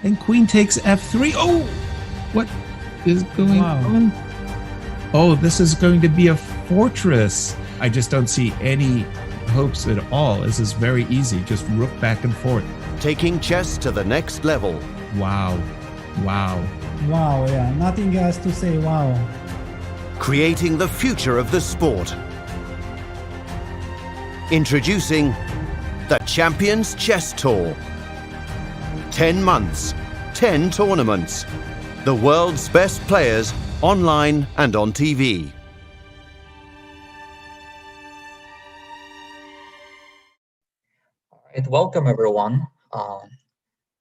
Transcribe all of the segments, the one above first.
And queen takes f3. Oh, what is going on? Oh, this is going to be a fortress. I just don't see any hopes at all. This is very easy. Just rook back and forth. Taking chess to the next level. Wow. Wow. Wow, yeah. Nothing else to say. Wow. Creating the future of the sport. Introducing the Champions Chess Tour. 10 months, 10 tournaments. The world's best players online and on TV. All right, welcome everyone.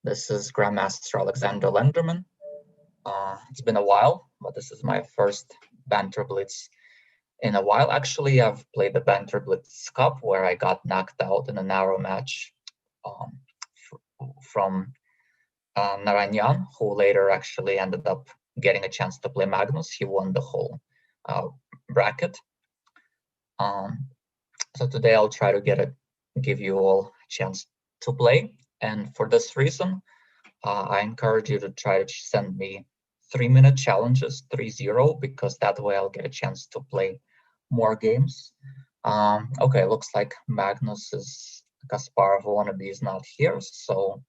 This is Grandmaster Aleksandr Lenderman. It's been a while, but this is my first Banter Blitz in a while. Actually, I've played the Banter Blitz Cup where I got knocked out in a narrow match from Naranyan, who later actually ended up getting a chance to play Magnus. He won the whole bracket. So today I'll try to give you all a chance to play. And for this reason, I encourage you to try to send me 3-minute challenges, 3-0, because that way I'll get a chance to play more games. Okay, looks like Magnus is Kasparov wannabe is not here, so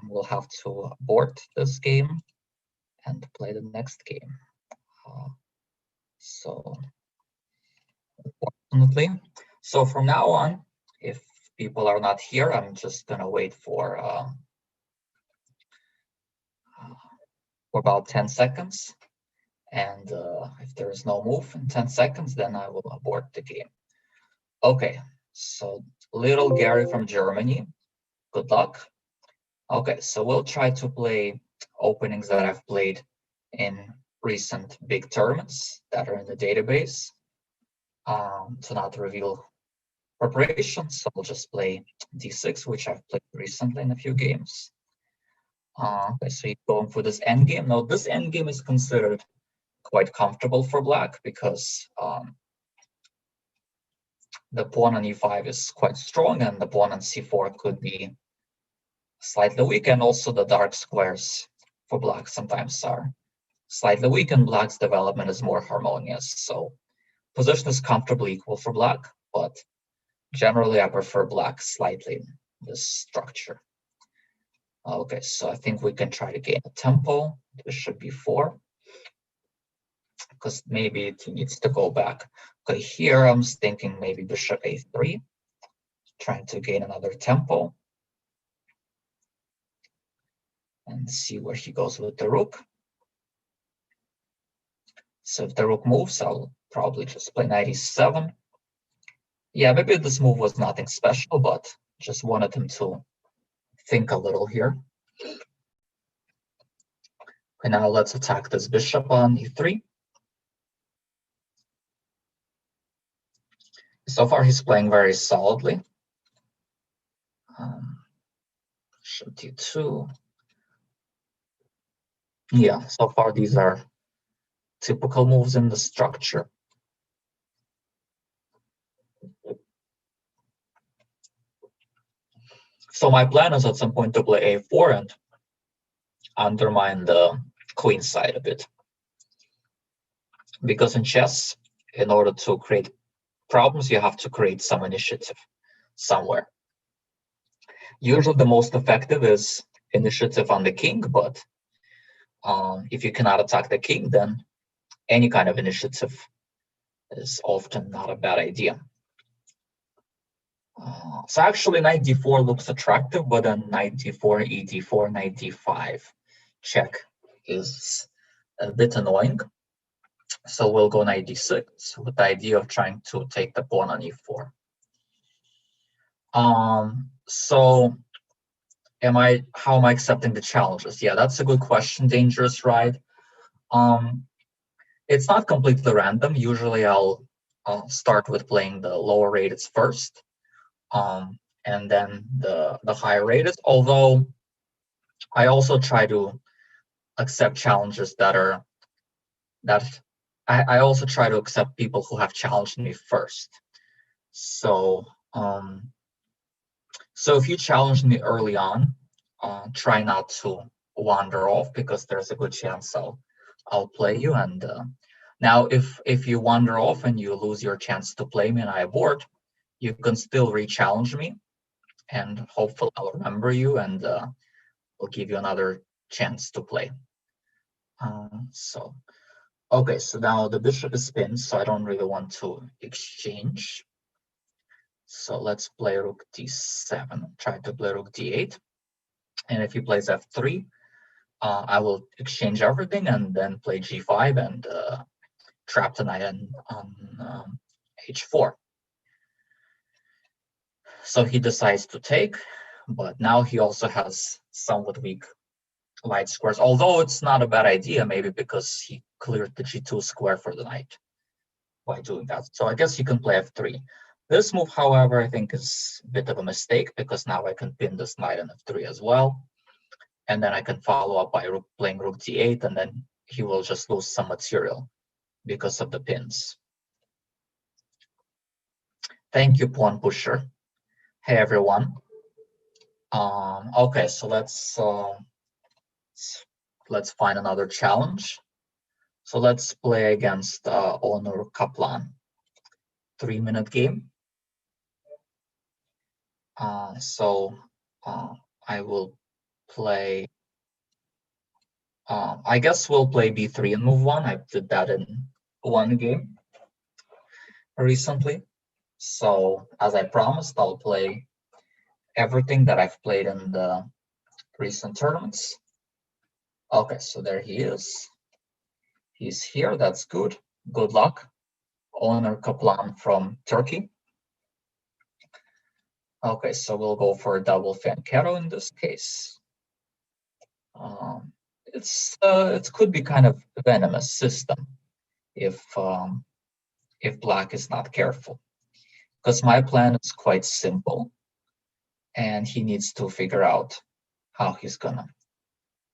we'll have to abort this game and play the next game. So unfortunately, so from now on, if people are not here, I'm just gonna wait for about 10 seconds. And if there is no move in 10 seconds, then I will abort the game. Okay, so little Gary from Germany, good luck. Okay, so we'll try to play openings that I've played in recent big tournaments that are in the database. To not reveal preparations, so I'll just play d6, which I've played recently in a few games. Okay, so you're going for this endgame. Now, this endgame is considered quite comfortable for black because the pawn on e5 is quite strong and the pawn on c4 could be slightly weak, and also the dark squares for black sometimes are slightly weak and black's development is more harmonious. So position is comfortably equal for black, but generally I prefer black slightly in this structure. Okay, so I think we can try to gain a tempo. Bishop b4, because maybe it needs to go back. Okay, here I'm thinking maybe bishop a3, trying to gain another tempo and see where he goes with the rook. So if the rook moves, I'll probably just play knight e7. Yeah, maybe this move was nothing special, but just wanted him to think a little here. Okay, now let's attack this bishop on e3. So far, he's playing very solidly. Bishop d2. Yeah, so far these are typical moves in the structure. So my plan is at some point to play a4 and undermine the queen side a bit. Because in chess, in order to create problems, you have to create some initiative somewhere. Usually the most effective is initiative on the king, but if you cannot attack the king, then any kind of initiative is often not a bad idea. So actually knight d4 looks attractive, but then knight d4, e d4, knight d5 check is a bit annoying. So we'll go knight d6 with the idea of trying to take the pawn on e4. So how am I accepting the challenges? Yeah, that's a good question. Dangerous ride. It's not completely random. Usually I'll start with playing the lower rated first, and then the higher rated. Although I also try to accept challenges I also try to accept people who have challenged me first. So so if you challenge me early on, try not to wander off, because there's a good chance I'll play you. And now if you wander off and you lose your chance to play me and I abort, you can still re-challenge me, and hopefully I'll remember you, and I'll give you another chance to play. So okay, so now the bishop is pinned, so I don't really want to exchange. So let's play rook d7, try to play rook d8. And if he plays f3, I will exchange everything and then play g5 and trap the knight on h4. So he decides to take, but now he also has somewhat weak white squares, although it's not a bad idea, maybe because he cleared the g2 square for the knight by doing that. So I guess he can play f3. This move, however, I think is a bit of a mistake, because now I can pin this knight on f3 as well. And then I can follow up by playing rook d8, and then he will just lose some material because of the pins. Thank you, Pawn Pusher. Hey, everyone. Okay, so let's find another challenge. So let's play against Onur Kaplan. 3-minute game. I will play. I guess we'll play b3 and move 1. I did that in one game recently. So as I promised, I'll play everything that I've played in the recent tournaments. Okay, so there he is. He's here. That's good. Good luck. Onur Kaplan from Turkey. Okay, so we'll go for a double Fianchetto in this case. It could be kind of a venomous system if black is not careful, because my plan is quite simple, and he needs to figure out how he's gonna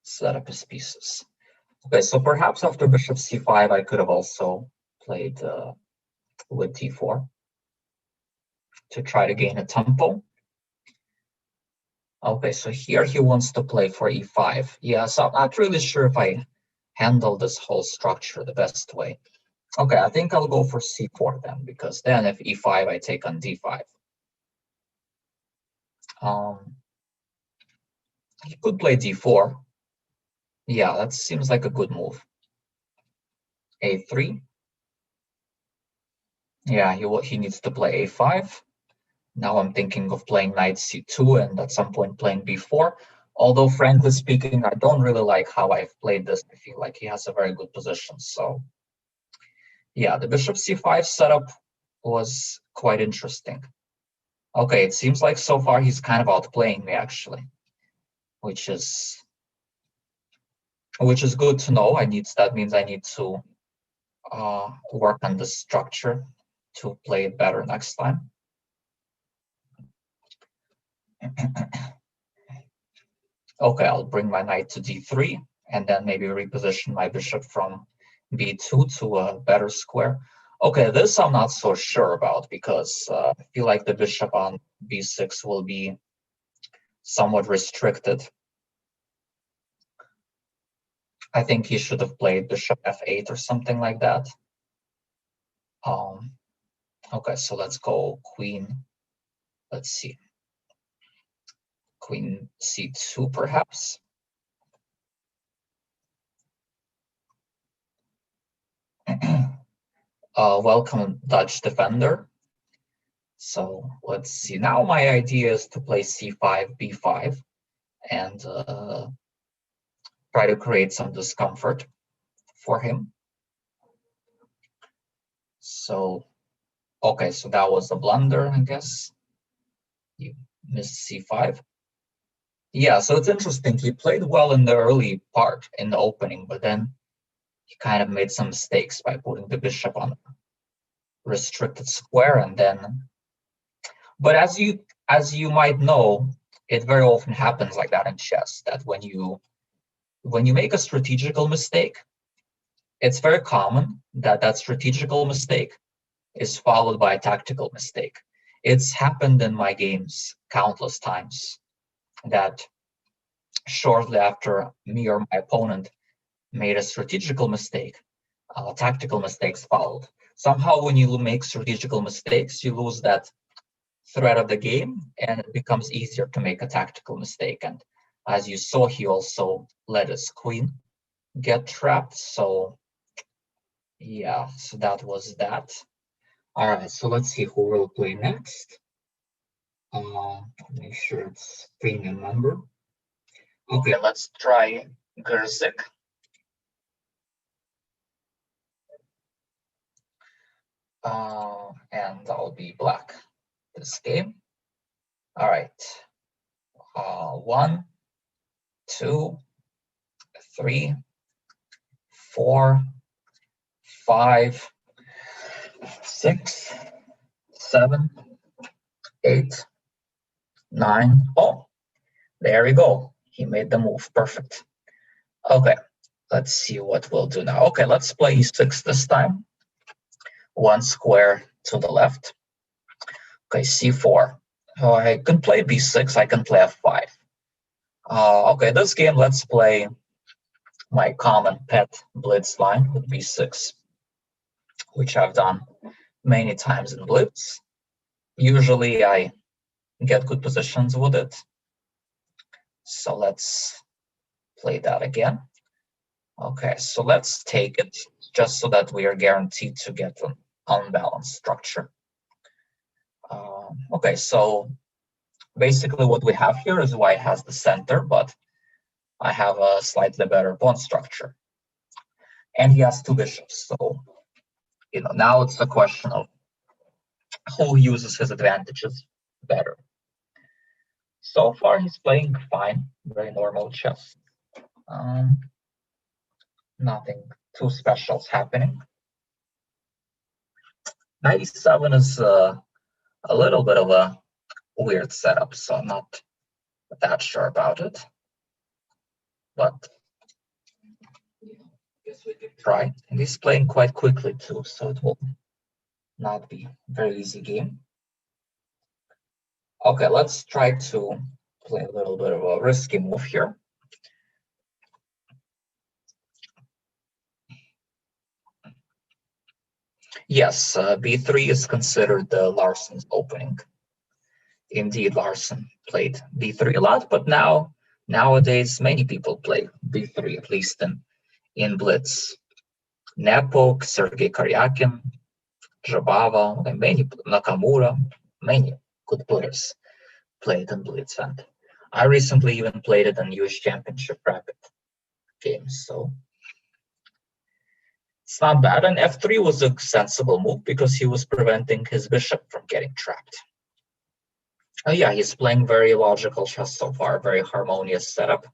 set up his pieces. Okay, so perhaps after bishop c5, I could have also played with d4 to try to gain a tempo. Okay, so here he wants to play for e5. Yeah, so I'm not really sure if I handle this whole structure the best way. Okay, I think I'll go for c4 then, because then if e5, I take on d5. He could play d4. Yeah, that seems like a good move. a3. Yeah, he needs to play a5. Now I'm thinking of playing knight c2 and at some point playing b4. Although, frankly speaking, I don't really like how I've played this. I feel like he has a very good position. So, yeah, the bishop c5 setup was quite interesting. Okay, it seems like so far he's kind of outplaying me, actually, which is good to know. That means I need to work on the structure to play it better next time. Okay, I'll bring my knight to d3 and then maybe reposition my bishop from b2 to a better square. Okay, this I'm not so sure about, because I feel like the bishop on b6 will be somewhat restricted. I think he should have played bishop f8 or something like that. Okay, so let's go queen. Let's see. Queen c2, perhaps. Welcome, Dutch defender. So let's see. Now my idea is to play c5, b5, and try to create some discomfort for him. So, okay, so that was a blunder, I guess. You missed c5. Yeah, so it's interesting. He played well in the early part, in the opening, but then he kind of made some mistakes by putting the bishop on a restricted square, and then. But as you might know, it very often happens like that in chess. That when you make a strategical mistake, it's very common that strategical mistake is followed by a tactical mistake. It's happened in my games countless times that shortly after me or my opponent made a strategical mistake, tactical mistakes followed. Somehow when you make strategical mistakes, you lose that thread of the game, and it becomes easier to make a tactical mistake. And as you saw, he also let his queen get trapped. So yeah, so that was that. All right, so let's see who will play next. Make sure it's premium member. Okay, let's try Gerzik. And I'll be black this game. All right. 1, 2, 3, 4, 5, 6, 7, 8, 9. Oh, there we go. He made the move. Perfect. Okay, let's see what we'll do now. Okay, let's play e6 this time. 1 square to the left. Okay, c4. Oh, I can play b6. I can play f5. Okay, this game, let's play my common pet blitz line with b6, which I've done many times in blitz. Usually I get good positions with it. So let's play that again. Okay, so let's take it just so that we are guaranteed to get an unbalanced structure. Okay, so basically what we have here is white has the center, but I have a slightly better pawn structure. And he has 2 bishops, so now it's a question of who uses his advantages better. So far he's playing fine, very normal chess. Nothing too special is happening. Knight e7 is a little bit of a weird setup, so I'm not that sure about it. But I guess we could try. And he's playing quite quickly too, so it will not be a very easy game. Okay, let's try to play a little bit of a risky move here. Yes, b3 is considered Larsen's opening. Indeed, Larsen played b3 a lot, but nowadays many people play b3, at least in blitz. Nepok, Sergei Karyakin, Jabava, and many, Nakamura, many good players played in blitz, and I recently even played it in US Championship Rapid games, so it's not bad. And f3 was a sensible move because he was preventing his bishop from getting trapped. Oh yeah, he's playing very logical chess so far, very harmonious setup.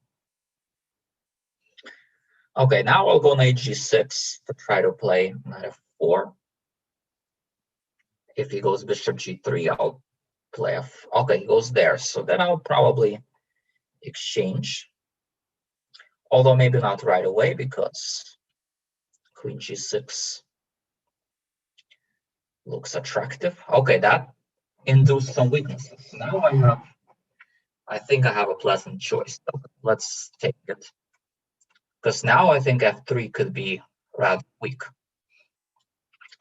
Okay, now I'll go knight g6 to try to play knight f4. If he goes bishop g3, I'll play f. Okay, he goes there, so then I'll probably exchange. Although maybe not right away because queen g6 looks attractive. Okay, that induced some weaknesses. Now I think I have a pleasant choice. So let's take it. Because now I think f3 could be rather weak.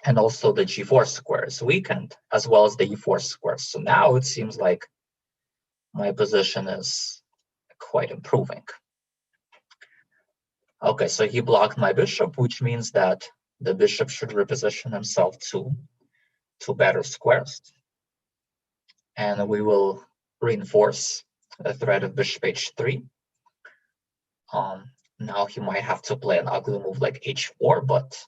And also the g4 square is weakened, as well as the e4 square. So now it seems like my position is quite improving. Okay, so he blocked my bishop, which means that the bishop should reposition himself to better squares. And we will reinforce the threat of bishop h3. Now he might have to play an ugly move like h4, but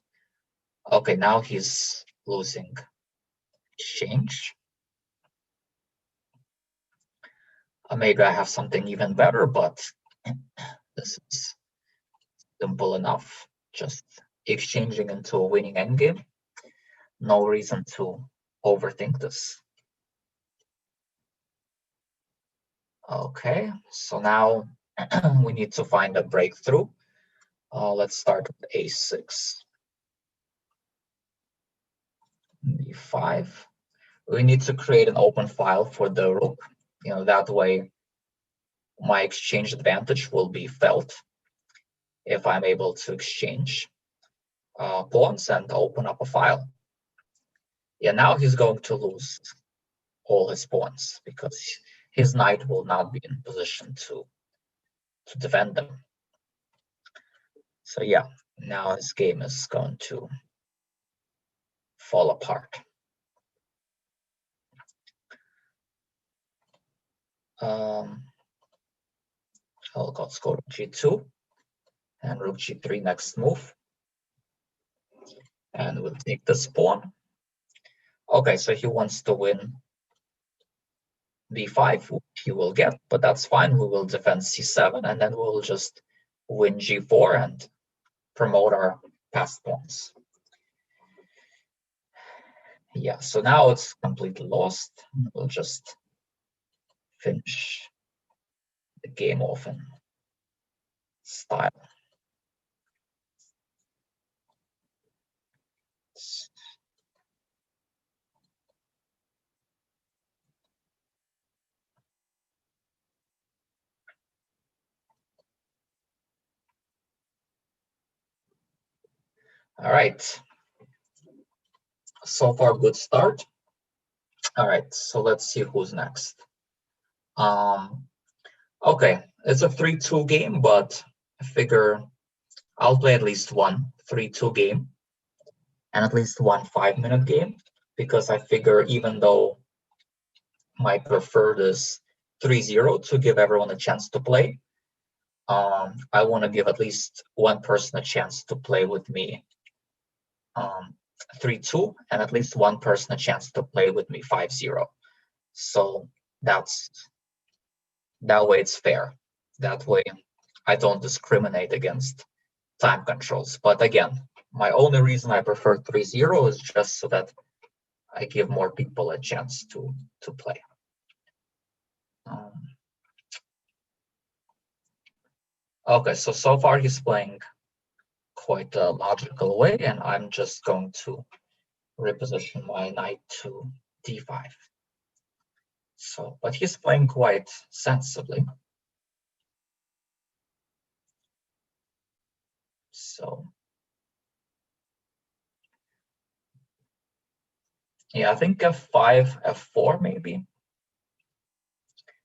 okay, now he's losing exchange. Maybe I have something even better, but this is simple enough. Just exchanging into a winning endgame. No reason to overthink this. Okay, so now we need to find a breakthrough. Let's start with a6. b5. We need to create an open file for the rook. That way my exchange advantage will be felt if I'm able to exchange pawns and open up a file. Yeah, now he's going to lose all his pawns because his knight will not be in position to defend them. So yeah, now his game is going to fall apart. I'll go g2 and rook g3 next move. And we'll take this pawn. Okay, so he wants to win b5, which he will get, but that's fine. We will defend c7, and then we'll just win g4 and promote our passed pawns. Yeah, so now it's completely lost. We'll just finish the game off in style. All right. So far, good start. All right, so let's see who's next. Okay, it's a 3-2 game, but I figure I'll play at least one 3-2 game and at least one 5-minute game, because I figure even though my preferred is 3-0 to give everyone a chance to play, I want to give at least one person a chance to play with me 3-2, and at least one person a chance to play with me 5-0. So that way it's fair. That way I don't discriminate against time controls. But again, my only reason I prefer 3-0 is just so that I give more people a chance to play. Okay, so far he's playing quite a logical way, and I'm just going to reposition my knight to d5. So, but he's playing quite sensibly. So, yeah, I think f5, f4 maybe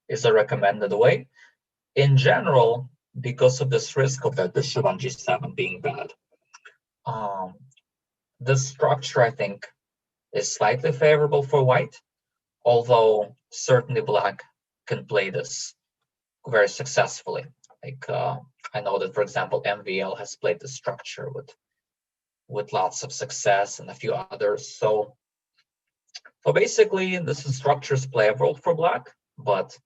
is a recommended way. In general, because of this risk of the bishop on g7 being bad, this structure, I think, is slightly favorable for white, although certainly black can play this very successfully. Like I know that, for example, MVL has played this structure with lots of success and a few others. So basically, this structure is playable for black, but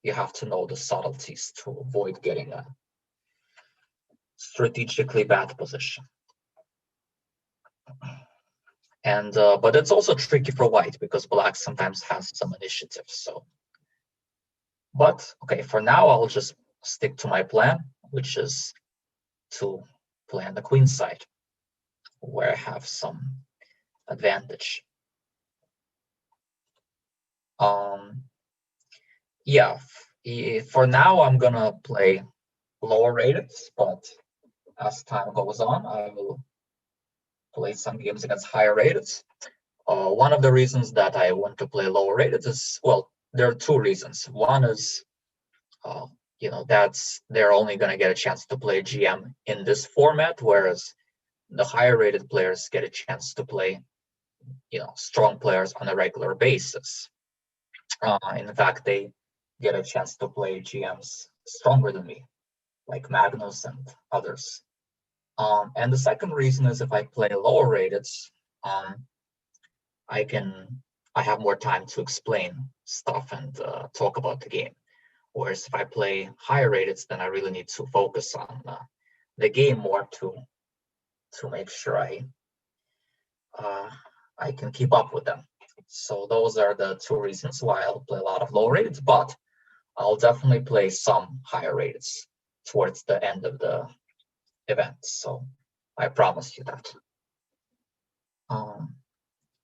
you have to know the subtleties to avoid getting a strategically bad position. And but it's also tricky for white because black sometimes has some initiative. So, but okay, for now I'll just stick to my plan, which is to play on the queen side, where I have some advantage. Yeah, for now I'm gonna play lower rated, but as time goes on, I will play some games against higher rated. One of the reasons that I want to play lower rated is, well, there are two reasons. One is, they're only going to get a chance to play GM in this format, whereas the higher rated players get a chance to play, strong players on a regular basis. In fact, they get a chance to play GMs stronger than me, like Magnus and others. And the second reason is if I play lower rated, I have more time to explain stuff and talk about the game. Whereas if I play higher rated, then I really need to focus on the game more to make sure I can keep up with them. So those are the two reasons why I'll play a lot of low rated, but I'll definitely play some higher rated towards the end of the event. So I promise you that.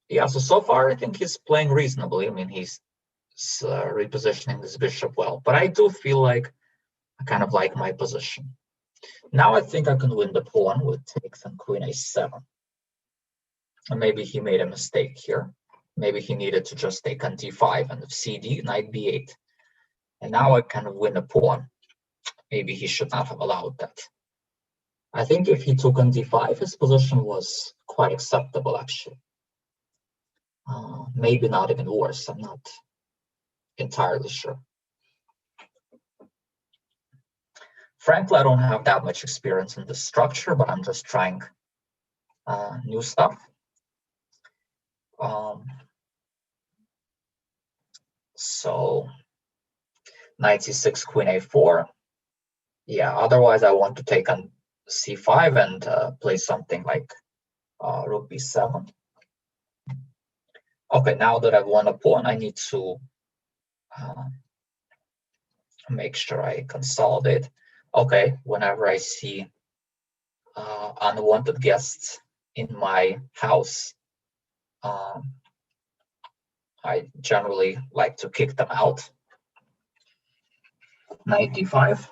Yeah, so far I think he's playing reasonably. I mean, he's repositioning this bishop well. But I do feel like I kind of like my position. Now I think I can win the pawn with takes and queen a7. And maybe he made a mistake here. Maybe he needed to just take on d5 and cd, knight b8. And now I kind of win a pawn. Maybe he should not have allowed that. I think if he took on d5, his position was quite acceptable, actually. Maybe not even worse. I'm not entirely sure. Frankly, I don't have that much experience in this structure, but I'm just trying new stuff. So knight c6, queen a4. Yeah, otherwise I want to take on c5 and play something like rook b7. Okay, now that I've won a pawn, I need to make sure I consolidate. Okay, whenever I see unwanted guests in my house, I generally like to kick them out. Knight d5.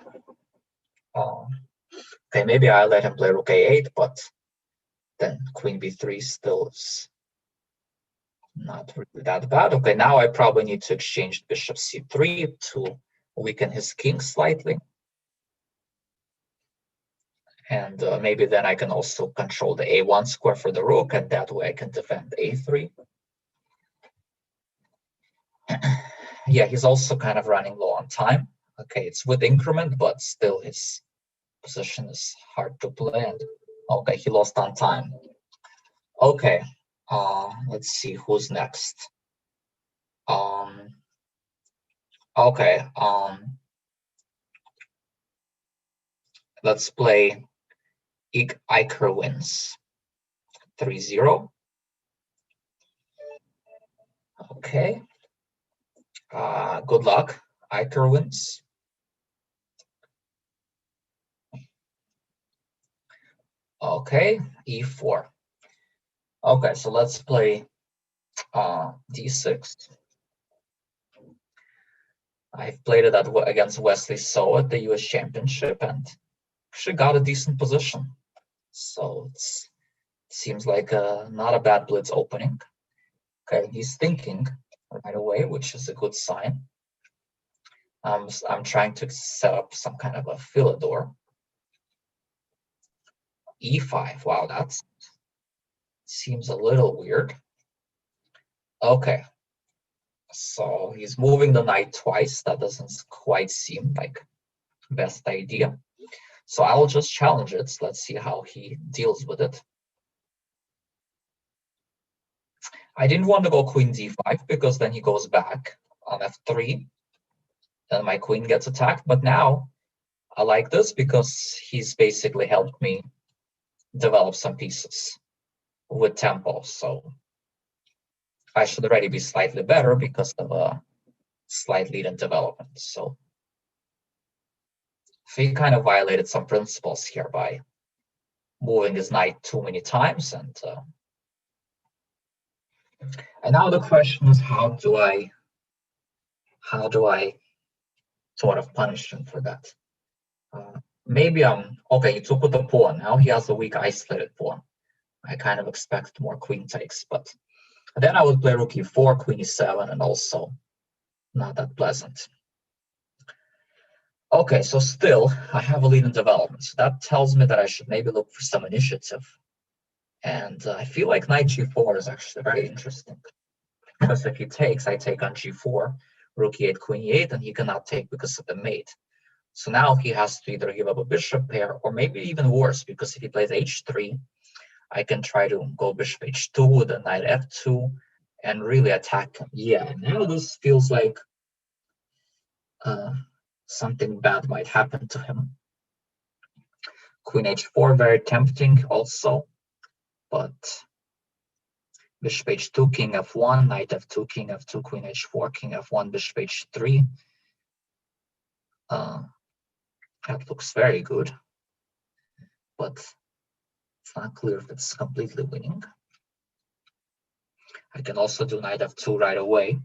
Okay, maybe I let him play rook a8, but then queen b3 still is not really that bad. Okay, now I probably need to exchange bishop c3 to weaken his king slightly. And maybe then I can also control the a1 square for the rook, and that way I can defend a3. Yeah, he's also kind of running low on time. Okay, it's with increment, but still his position is hard to play. And okay, he lost on time. Okay, let's see who's next. Okay, let's play Iker wins 3-0. Okay. Good luck. Iker wins. Okay, e4. Okay, so let's play d6. I've played it against Wesley So at the US Championship and actually got a decent position. So it seems like not a bad blitz opening. Okay, he's thinking right away, which is a good sign. I'm trying to set up some kind of a Philidor. e5. Wow, that seems a little weird. Okay, so he's moving the knight twice. That doesn't quite seem like best idea. So I'll just challenge it. Let's see how he deals with it. I didn't want to go queen d5 because then he goes back on f3. Then my queen gets attacked. But now I like this because he's basically helped me develop some pieces with tempo. So I should already be slightly better because of a slight lead in development. So he kind of violated some principles here by moving his knight too many times. And now the question is, how do I sort of punish him for that? Maybe okay, he took with the pawn. Now he has a weak isolated pawn. I kind of expect more queen takes, but then I would play rook e4, queen e7, and also not that pleasant. Okay, so still I have a lead in development. So that tells me that I should maybe look for some initiative. And I feel like knight g4 is actually very interesting. Because if he takes, I take on g4, rook e8, queen e8, and he cannot take because of the mate. So now he has to either give up a bishop pair, or maybe even worse, because if he plays h3, I can try to go bishop h2 with a knight f2 and really attack him. Yeah, now this feels like something bad might happen to him. Queen h4, very tempting also, but bishop h2, king f1, knight f2, king f2, queen h4, king f1, bishop h3. That looks very good, but it's not clear if it's completely winning. I can also do knight f2 right away.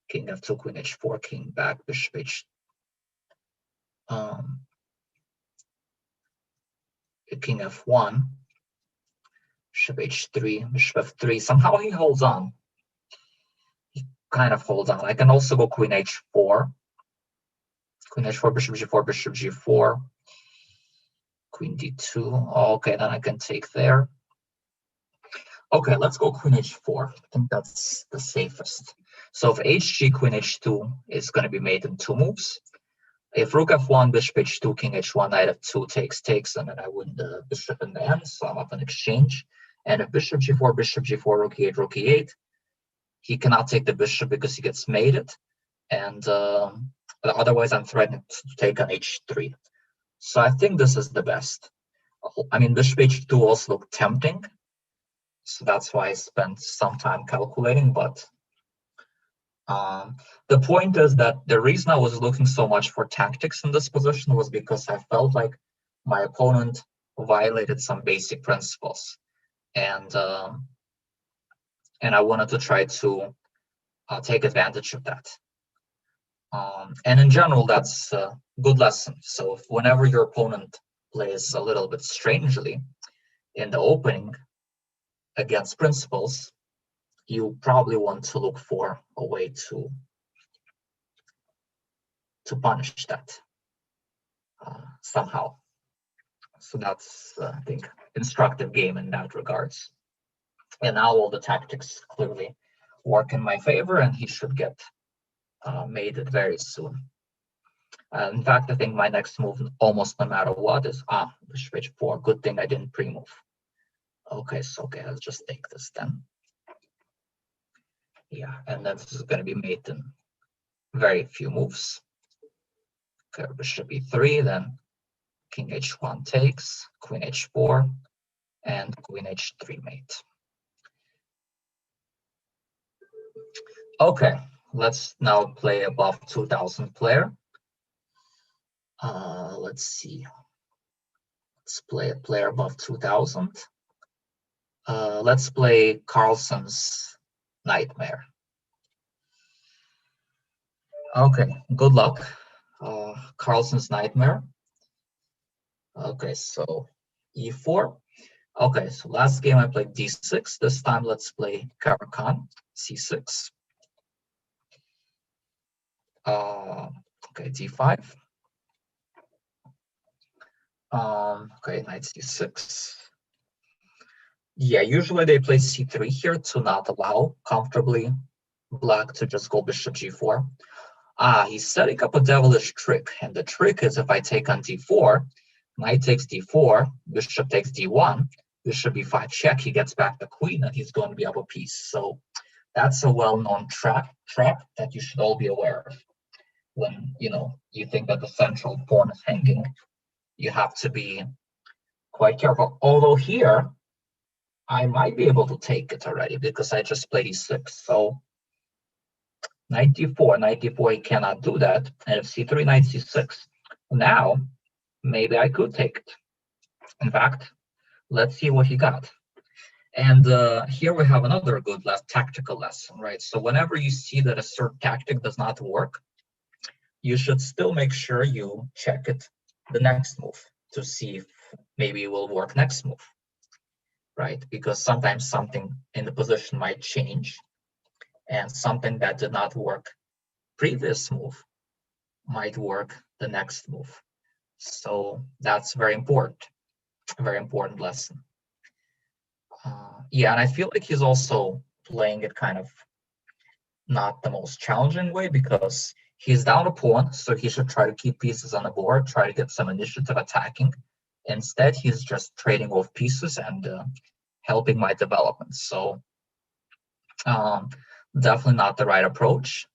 king f2, queen h4, king back, bishop king f1, bishop h3, bishop f3. Somehow he holds on. He kind of holds on. I can also go queen h4, bishop g4, bishop g4, queen d2. Okay, then I can take there. Okay, let's go queen h4. I think that's the safest. So if hg, queen h2 is going to be made in 2 moves. If rook f1, bishop h2, king h1, knight f2 takes, and then I win the bishop in the end, so I'm up in exchange. And if bishop g4, rook e8, he cannot take the bishop because he gets mated. And otherwise, I'm threatened to take on h3. So I think this is the best. I mean, bishop h2 also looked tempting. So that's why I spent some time calculating, but the point is that the reason I was looking so much for tactics in this position was because I felt like my opponent violated some basic principles, and I wanted to try to take advantage of that. And in general, that's a good lesson. So if whenever your opponent plays a little bit strangely in the opening against principles, you probably want to look for a way to punish that somehow. So that's, I think, instructive game in that regards. And now all the tactics clearly work in my favor, and he should get mated very soon. In fact, I think my next move, almost no matter what, is bishop h4. Good thing I didn't pre-move. Okay, so let's just take this then. Yeah, and then this is going to be made in very few moves. Okay, bishop e3, then king h1 takes, queen h4, and queen h3 mate. Okay, let's now play above 2000 player. Let's see. Let's play a player above 2000. Let's play Carlsen's Nightmare. Okay, good luck. Carlsen's Nightmare. Okay, so e4. Okay, so last game I played d6. This time let's play Caro-Kann, c6. Okay, d5. Okay, knight c6. Yeah, usually they play c3 here to not allow comfortably black to just go bishop g4. He's setting up a devilish trick, and the trick is if I take on d4, knight takes d4, bishop takes d1, bishop b5 check, he gets back the queen, and he's going to be up a piece. So that's a well-known trap that you should all be aware of. When you think that the central pawn is hanging, you have to be quite careful. Although here, I might be able to take it already because I just played e6. So knight d4, he cannot do that. And if c3, knight c6. Now, maybe I could take it. In fact, let's see what he got. And here we have another good tactical lesson, right? So whenever you see that a certain tactic does not work, you should still make sure you check it the next move to see if maybe it will work next move, right? Because sometimes something in the position might change, and something that did not work previous move might work the next move. So that's very important, a very important lesson. Yeah, and I feel like he's also playing it kind of not the most challenging way because he's down a pawn, so he should try to keep pieces on the board, try to get some initiative attacking. Instead, he's just trading off pieces and helping my development. So definitely not the right approach.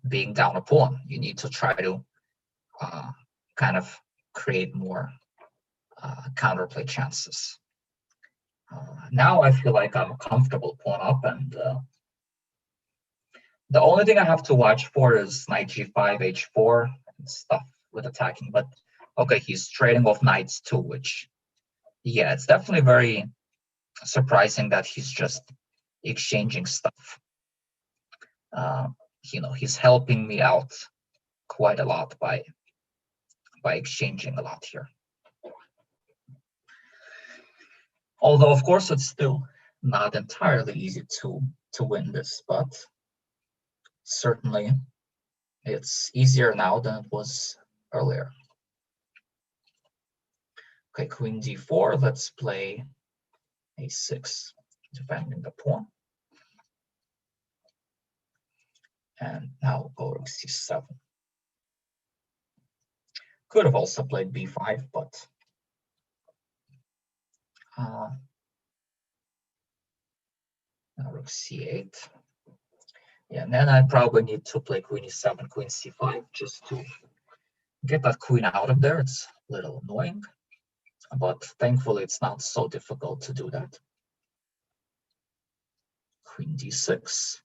Being down a pawn, you need to try to kind of create more counterplay chances. Now I feel like I'm a comfortable pawn up, and the only thing I have to watch for is knight g5, h4, and stuff with attacking. But okay, he's trading off knights too, which, yeah, it's definitely very surprising that he's just exchanging stuff. he's helping me out quite a lot by exchanging a lot here. Although, of course, it's still not entirely easy to win this, but certainly it's easier now than it was earlier. Okay, queen d4. Let's play a6, defending the pawn. And now go rook c7. Could have also played b5, but now rook c8. Yeah, and then I probably need to play queen e7, queen c5, just to get that queen out of there. It's a little annoying, but thankfully it's not so difficult to do that. Queen d6.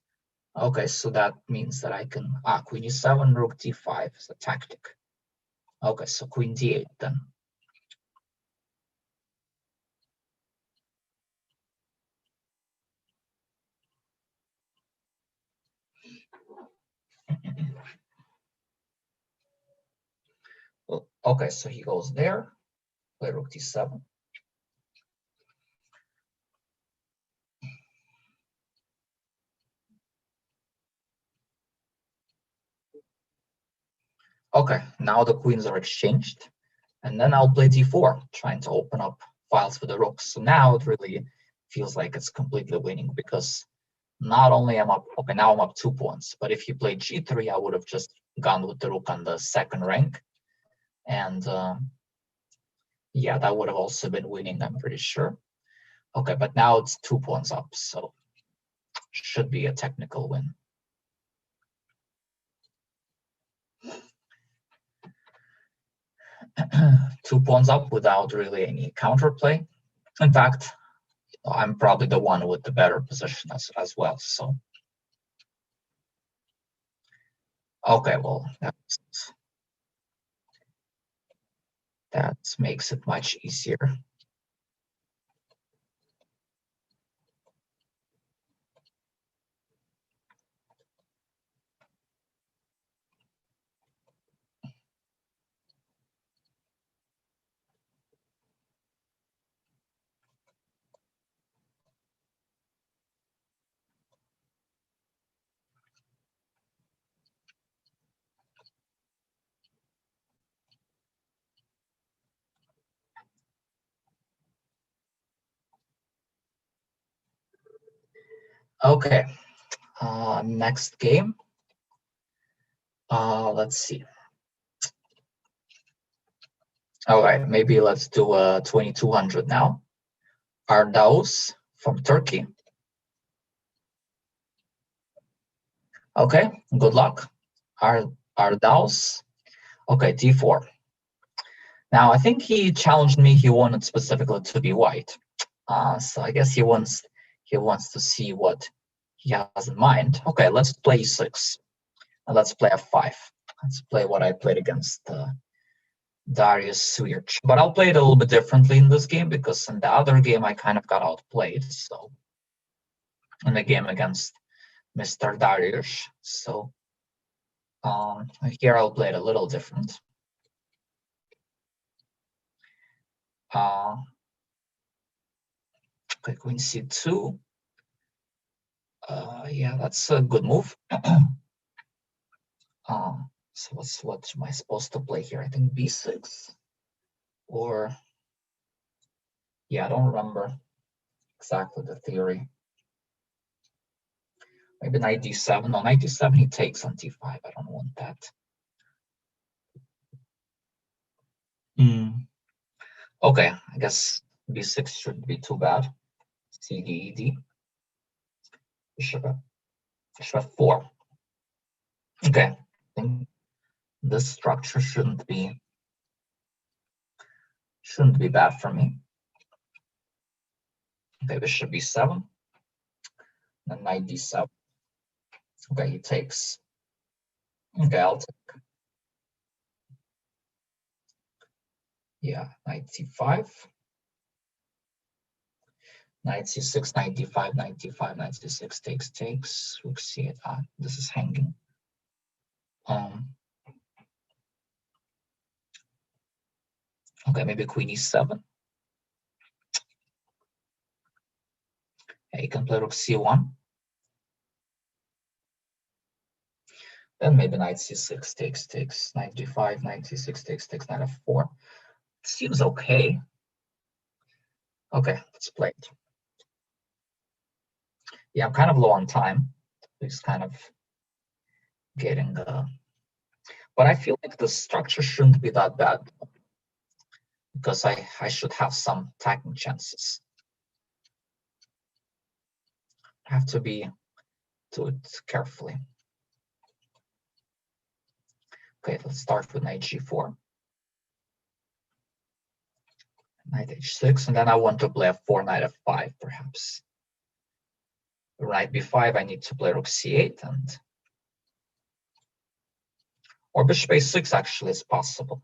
Okay, so that means that I can queen e7, rook d5 is a tactic. Okay, so queen d8 then. Well, okay, so he goes there, play rook d7. Okay, now the queens are exchanged, and then I'll play d4, trying to open up files for the rooks. So now it really feels like it's completely winning, because not only am I up, okay, now I'm up 2 points, but if you play g3, I would have just gone with the rook on the second rank, and yeah, that would have also been winning, I'm pretty sure. Okay, but now it's 2 pawns up, so should be a technical win. Two pawns up without really any counterplay. In fact, I'm probably the one with the better position as well. So, okay, well, that makes it much easier. Okay, next game. Let's see. All right, maybe let's do 2200 now. Ardaus from Turkey. Okay, good luck. Ardaus. Okay, d4. Now, I think he challenged me. He wanted specifically to be white. So I guess he wants to see what he has in mind. Okay, let's play e6. And let's play f5. Let's play what I played against Darius Suirch. But I'll play it a little bit differently in this game, because in the other game I kind of got outplayed. So in the game against Mr. Darius. So here I'll play it a little different. Okay, queen c2. Yeah, that's a good move. So what am I supposed to play here? I think b6, or yeah, I don't remember exactly the theory. Maybe knight d7. No, knight d7 he takes on d5. I don't want that. Okay, I guess b6 shouldn't be too bad. C d e d. Bishop f4. Okay, I think this structure shouldn't be bad for me. Okay, bishop b7. Then knight d7. Okay, he takes. Okay, I'll take. Yeah, knight c5. Knight c6, knight d5, knight d5, knight c6, takes, rook c8. This is hanging. Okay, maybe queen e7. Yeah, you can play rook c1. Then maybe knight c6 takes, knight d5, knight c6 takes, knight f4. Seems okay. Okay, let's play it. Yeah, I'm kind of low on time. It's kind of getting but I feel like the structure shouldn't be that bad because I should have some attacking chances. I have to do it carefully. Okay, let's start with knight g4. Knight h6, and then I want to play f4, knight f5, perhaps. Knight b5, I need to play rook c8, and or bishop a6 actually is possible.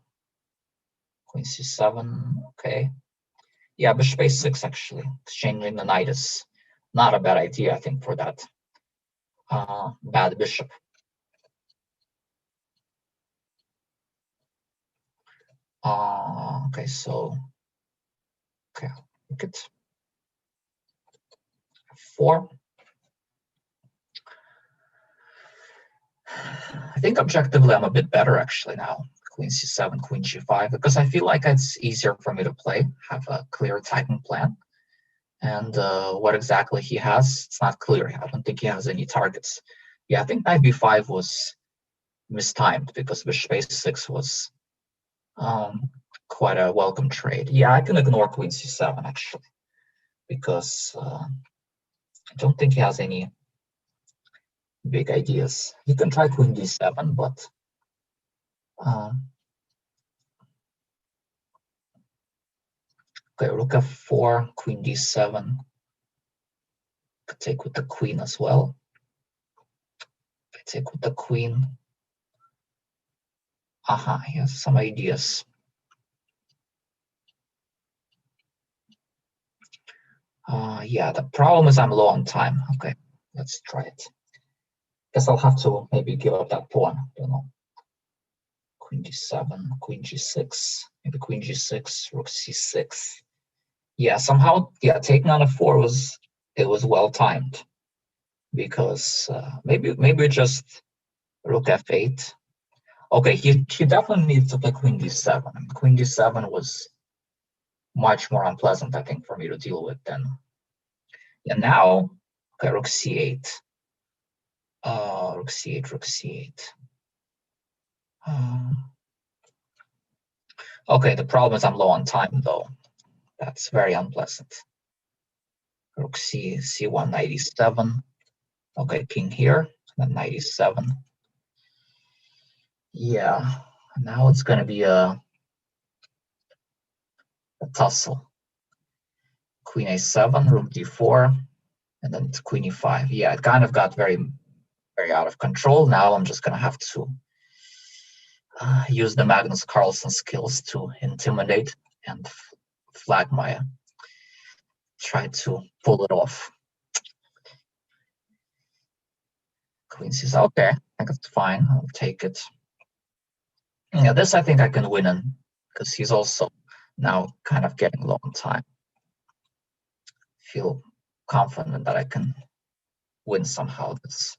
Queen c7, okay. Yeah, bishop a6 actually. Exchanging the knight is not a bad idea, I think, for that bad bishop. Okay, so okay, look at 4. I think objectively I'm a bit better actually now. Queen c7, queen g5, because I feel like it's easier for me to play, have a clear attacking plan. And what exactly he has, it's not clear. I don't think he has any targets. Yeah, I think knight b5 was mistimed because bishop a6 was quite a welcome trade. Yeah, I can ignore queen c7 actually, because I don't think he has any big ideas. He can try queen d7, but okay, rook f4, queen d7. Could take with the queen as well. I take with the queen. Aha, he has some ideas. Yeah, the problem is I'm low on time. Okay, let's try it. Guess I'll have to maybe give up that pawn. Don't know. Queen d7, queen g6, maybe queen g6, rook c6. Yeah, somehow, yeah, taking on a4 was well timed because maybe just rook f8. Okay, he definitely needs to play queen d7. I mean, queen d7 was much more unpleasant, I think, for me to deal with than. And now, okay, rook c8. Rook c8, rook c8. Okay, the problem is I'm low on time, though. That's very unpleasant. Rook c1, knight e7. Okay, king here, then knight e7. Yeah, now it's going to be a tussle. Queen a7, rook d4, and then queen e5. Yeah, it kind of got very, very out of control. Now I'm just going to have to use the Magnus Carlsen skills to intimidate and flag my try to pull it off. Queen says, okay, I think it's fine. I'll take it. Yeah, this I think I can win in because he's also now kind of getting low on time. Feel confident that I can win somehow this.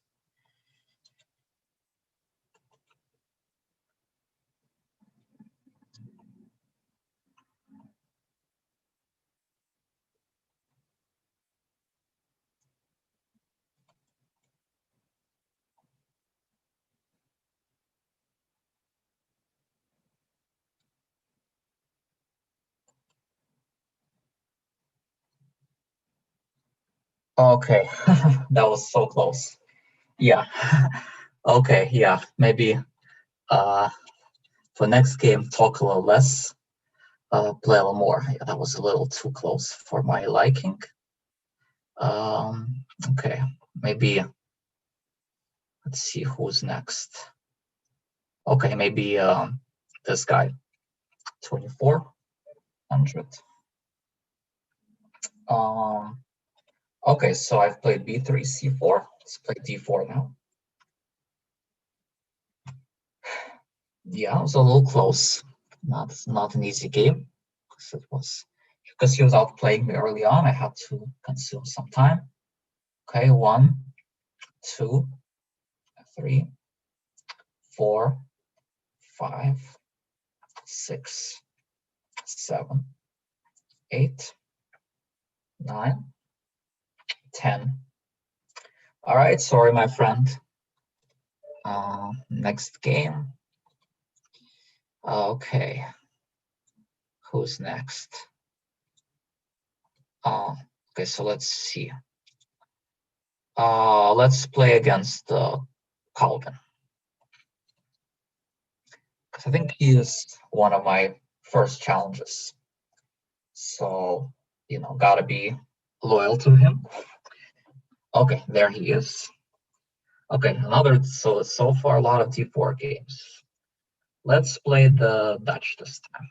Okay, that was so close. Yeah. Okay, yeah, maybe for next game talk a little less, play a little more. Yeah, that was a little too close for my liking. Okay, maybe let's see who's next. Okay, maybe this guy, 2400. Okay, so I've played b3, c4. Let's play d4 now. Yeah, it was a little close. Not an easy game because he was outplaying me early on. I had to consume some time. Okay, 1, 2, 3, 4, 5, 6, 7, 8, 9, 10. All right, sorry, my friend. Next game. Okay, who's next? Okay, so let's see. Let's play against Calvin. Because I think he is one of my first challenges. So, gotta be loyal to him. Okay, there he is. Okay, so far a lot of d4 games. Let's play the Dutch this time.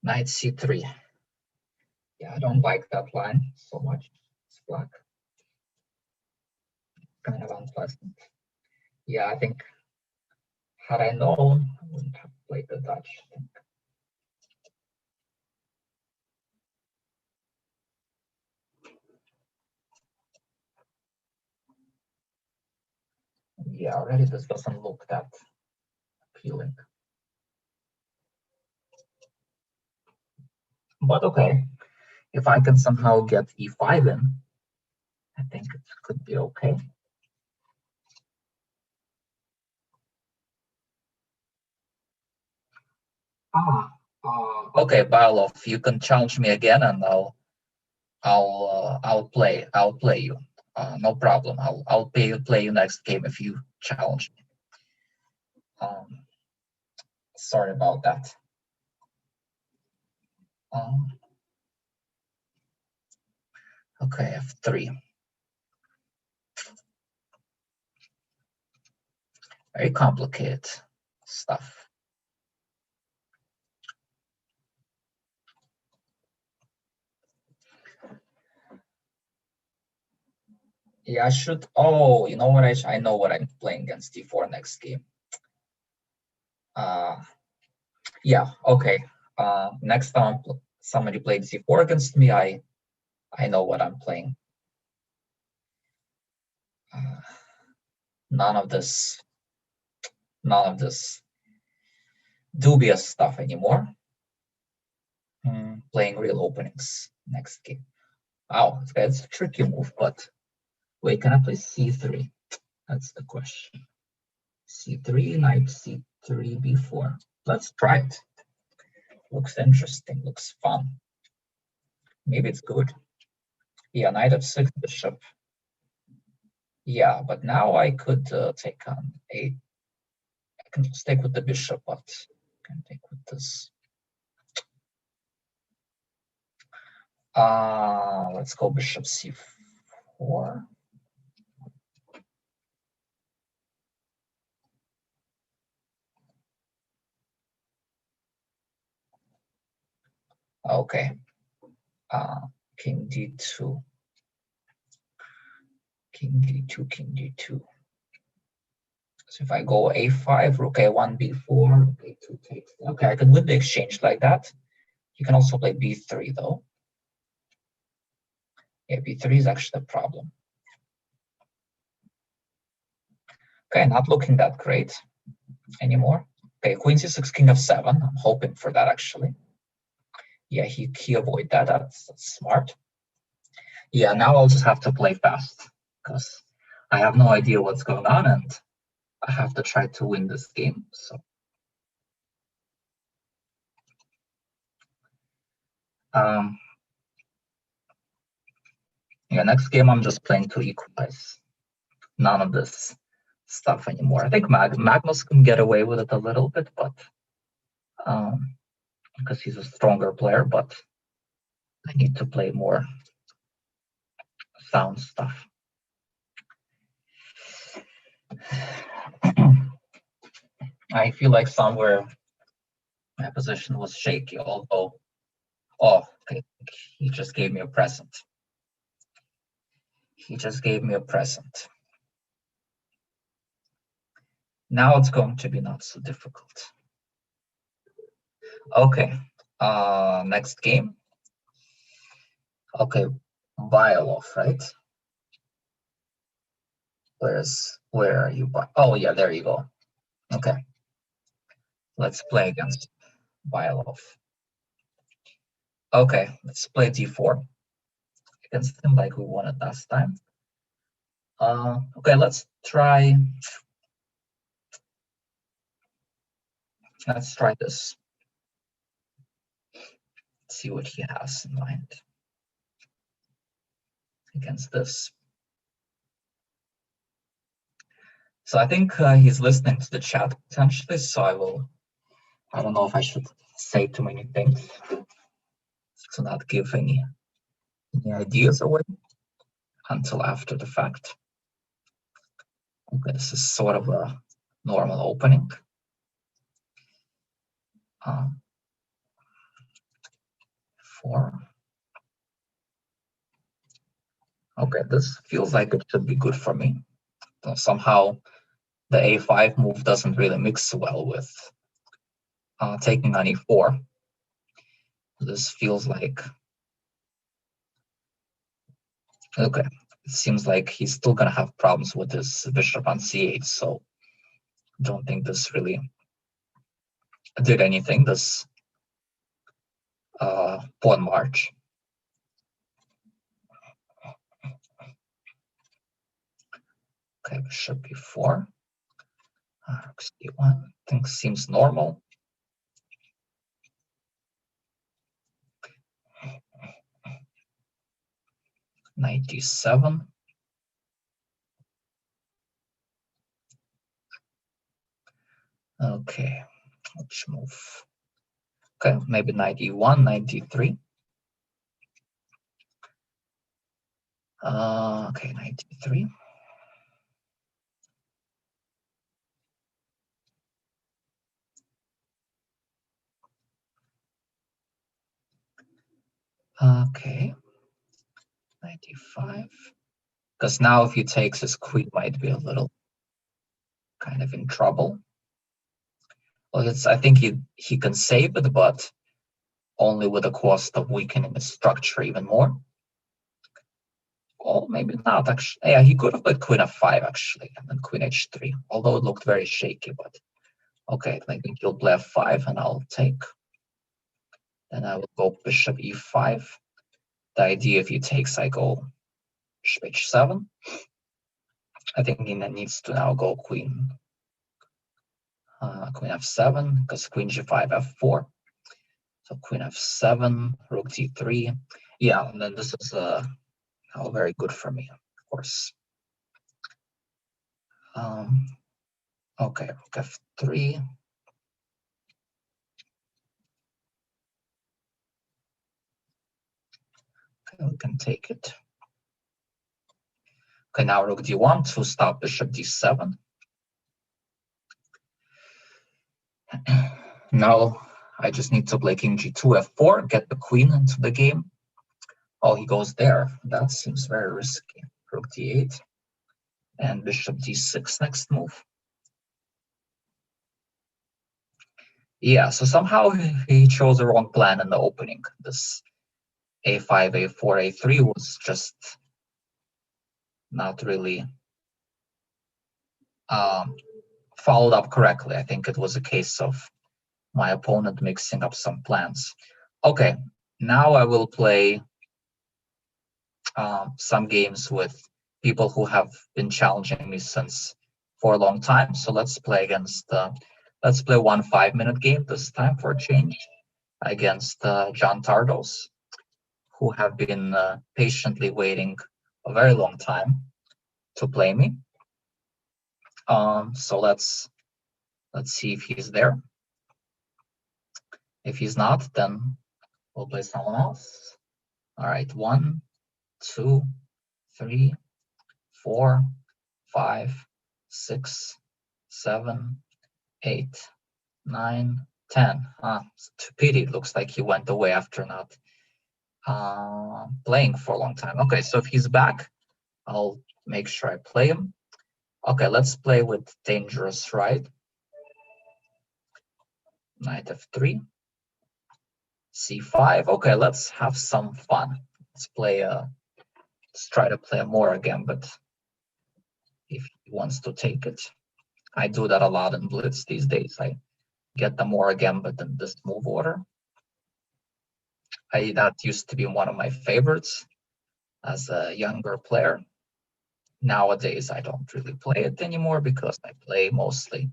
Knight c3. Yeah, I don't like that line so much. It's black. Kind of unpleasant. Yeah, I think had I known, I wouldn't have played the Dutch. I think. Yeah, already this doesn't look that appealing. But okay, if I can somehow get e5 in, I think it could be okay. Okay, Bailov, you can challenge me again, and I'll play you. No problem. I'll play you next game if you challenge me. Sorry about that. Okay, f3. Very complicated stuff. Yeah, I should. Oh, you know what? I know what I'm playing against d4 next game. Yeah. Okay. Next time somebody played c4 against me, I know what I'm playing. None of this dubious stuff anymore. Playing real openings next game. Wow, that's a tricky move, but wait, can I play c3? That's the question. c3, knight c3, b4. Let's try it. Looks interesting, looks fun. Maybe it's good. Yeah, knight f6, bishop. Yeah, but now I could take on a. I can just take with the bishop, but I can take with this. Let's go bishop c4. Okay. King d2. King d2, king d2. So if I go a5, rook a1, b4, rook a2 takes. Okay, I can win the exchange like that. You can also play b3 though. Yeah, b3 is actually a problem. Okay, not looking that great anymore. Okay, queen c6, king f7. I'm hoping for that actually. Yeah, he avoided that. That's smart. Yeah, now I'll just have to play fast because I have no idea what's going on and I have to try to win this game. So yeah, next game I'm just playing to equalize. None of this stuff anymore. I think Magnus can get away with it a little bit, but because he's a stronger player, but I need to play more sound stuff. I feel like somewhere my position was shaky, although, okay, he just gave me a present. He just gave me a present. Now it's going to be not so difficult. Okay, next game. Okay, Bialov, right? Where are you? Oh yeah, there you go. Okay, let's play against Bialov. Okay, let's play d4 against him like we won it last time. Okay, let's try this. Let's see what he has in mind against this. So I think he's listening to the chat potentially, so I don't know if I should say too many things to not give any ideas away until after the fact. Okay, this is sort of a normal opening. 4. Okay, this feels like it should be good for me. So somehow the a5 move doesn't really mix well with taking on e4. This feels like, okay, it seems like he's still gonna have problems with his bishop on c8, so I don't think this really did anything, this pawn march. Okay, bishop b4, rook c1, things seems normal. Knight d7. Okay, which move? Okay, maybe knight e1, knight d3. Okay, knight d3. Okay, knight d5. Because now if he takes, his queen might be a little kind of in trouble. Well, I think he can save it, but only with the cost of weakening the structure even more. Or maybe not, actually. Yeah, he could have played queen f5, actually, and then queen h3, although it looked very shaky, but okay, I think he'll play f5, and I'll take. Then I will go bishop e5. The idea, if he takes, I go bishop h7. I think he needs to now go queen f7, because queen g5, f4. So queen f7, rook d3. Yeah, and then this is very good for me, of course. Okay, rook f3. Okay, we can take it. Okay, now rook d1 to stop bishop d7. Now I just need to play king g2, f4, get the queen into the game. Oh, he goes there. That seems very risky. Rook d8 and bishop d6 next move. Yeah, so somehow he chose the wrong plan in the opening. This a5, a4, a3 was just not really followed up correctly. I think it was a case of my opponent mixing up some plans. Okay, now I will play some games with people who have been challenging me for a long time. So let's play against, let's play 1 5-minute game this time for a change against John Tardos, who have been patiently waiting a very long time to play me. So let's see if he's there. If he's not, then we'll play someone else. All right, 1, 2, 3, 4, 5, 6, 7, 8, 9, 10. It's a pity. It looks like he went away after not playing for a long time. Okay, so if he's back, I'll make sure I play him. Okay, let's play with dangerous, right? Knight f3, c5. Okay, let's have some fun. Let's try to play a Mora gambit if he wants to take it. I do that a lot in Blitz these days. I get the Mora gambit in this move order. That used to be one of my favorites as a younger player. Nowadays, I don't really play it anymore because I play mostly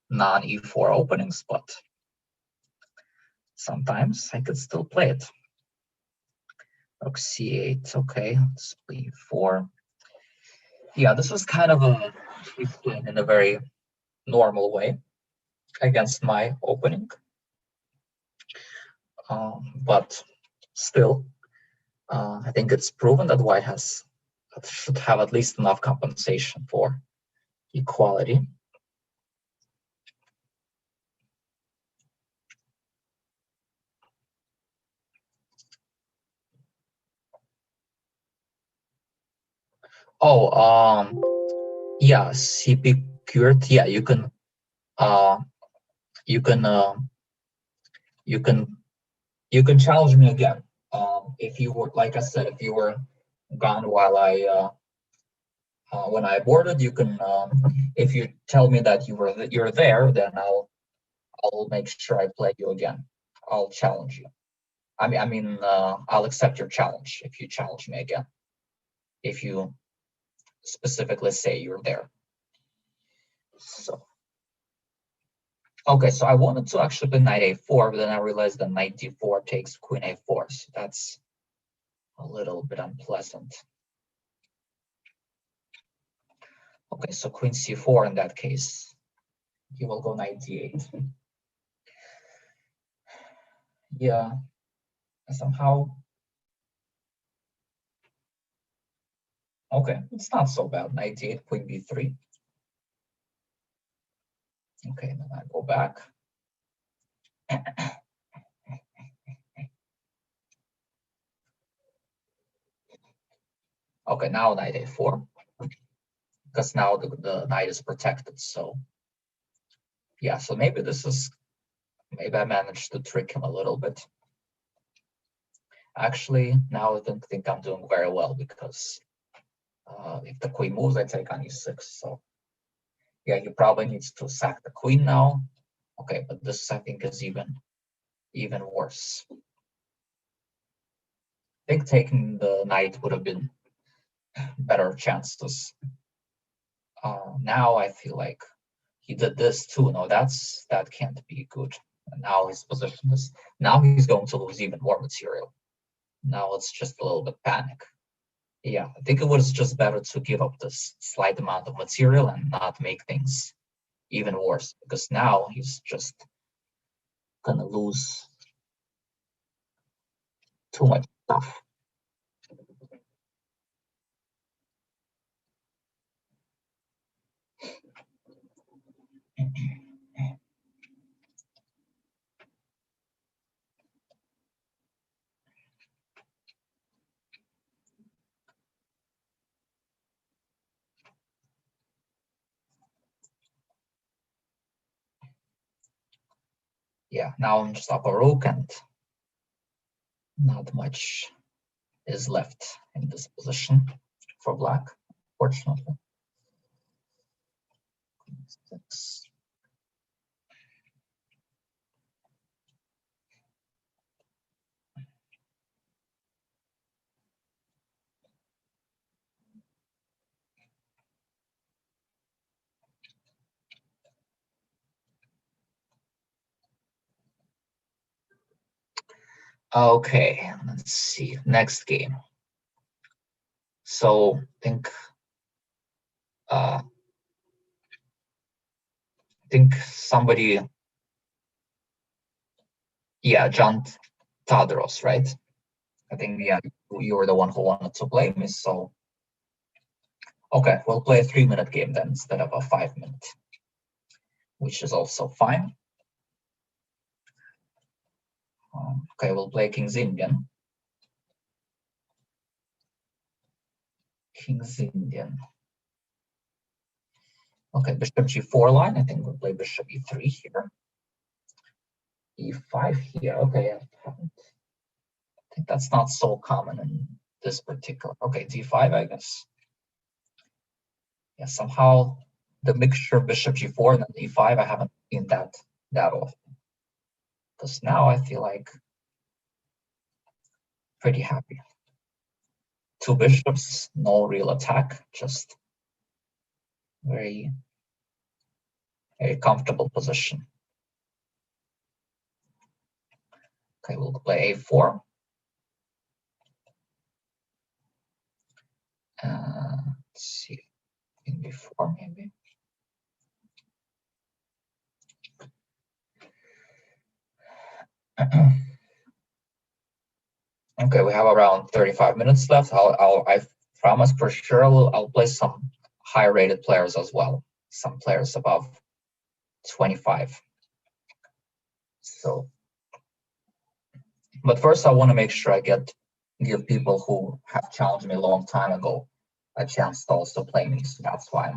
non-e4 openings, but sometimes I could still play it. Rook c8, okay, let's play e4. Yeah, this was kind of he's playing in a very normal way against my opening. But still, I think it's proven that white should have at least enough compensation for equality. Oh, yeah, CP cured. Yeah, you can challenge me again. If you were, like I said, if you were gone while when I boarded, you can. If you tell me that you're there, then I'll make sure I play you again. I'll challenge you. I'll accept your challenge if you challenge me again. If you specifically say you're there. So, okay, so I wanted to actually play knight a4, but then I realized that knight d4 takes queen a4, so that's a little bit unpleasant. Okay, so queen c4 in that case. He will go knight d8. Yeah, somehow. Okay, it's not so bad. Knight d8, queen b3. Okay, then I go back. Okay, now knight a4, because now the knight is protected. So yeah, so maybe I managed to trick him a little bit. Actually, now I don't think I'm doing very well because if the queen moves, I take on e6. So yeah, he probably needs to sack the queen now. Okay, but this I think is even worse. I think taking the knight would have been better chances. Now I feel like he did this too. No, that can't be good. And now his position is, now he's going to lose even more material. Now it's just a little bit panic. Yeah, I think it was just better to give up this slight amount of material and not make things even worse, because now he's just gonna lose too much stuff. Yeah, now I'm just up a rook and not much is left in this position for black, fortunately. 6. Okay, let's see. Next game. So I think somebody, yeah, John Tadros, right? I think, yeah, you were the one who wanted to play me. So okay, we'll play a 3-minute game then instead of a 5-minute, which is also fine. Okay, we'll play King's Indian. King's Indian. Okay, bishop g4 line. I think we'll play bishop e3 here. e5 here. Okay, I think that's not so common in this particular. Okay, d5, I guess. Yeah, somehow the mixture of bishop g4 and then e5, I haven't seen that often. Because now I feel like pretty happy. Two bishops, no real attack, just very, very comfortable position. Okay, we'll play a4. Let's see, in b4 maybe. Okay, we have around 35 minutes left. I promise for sure I'll play some high-rated players as well. Some players above 25. So, but first I want to make sure I give people who have challenged me a long time ago a chance to also play me. So that's why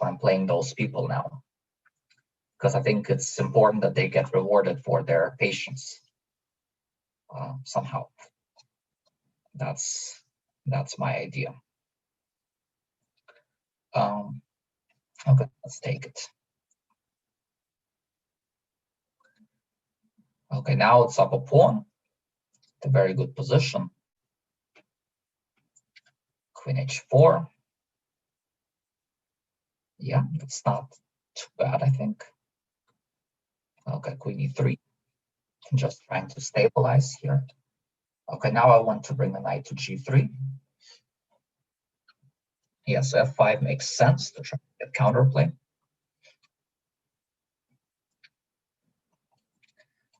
I'm playing those people now. Because I think it's important that they get rewarded for their patience somehow. That's my idea. Okay, let's take it. Okay, now it's up a pawn. It's a very good position. Queen h4. Yeah, that's not too bad, I think. Okay, queen e3. I'm just trying to stabilize here. Okay, now I want to bring the knight to g3. Yes, f5 makes sense to try to get counterplay.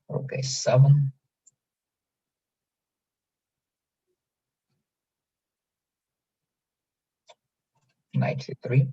Rook a7. Knight g3.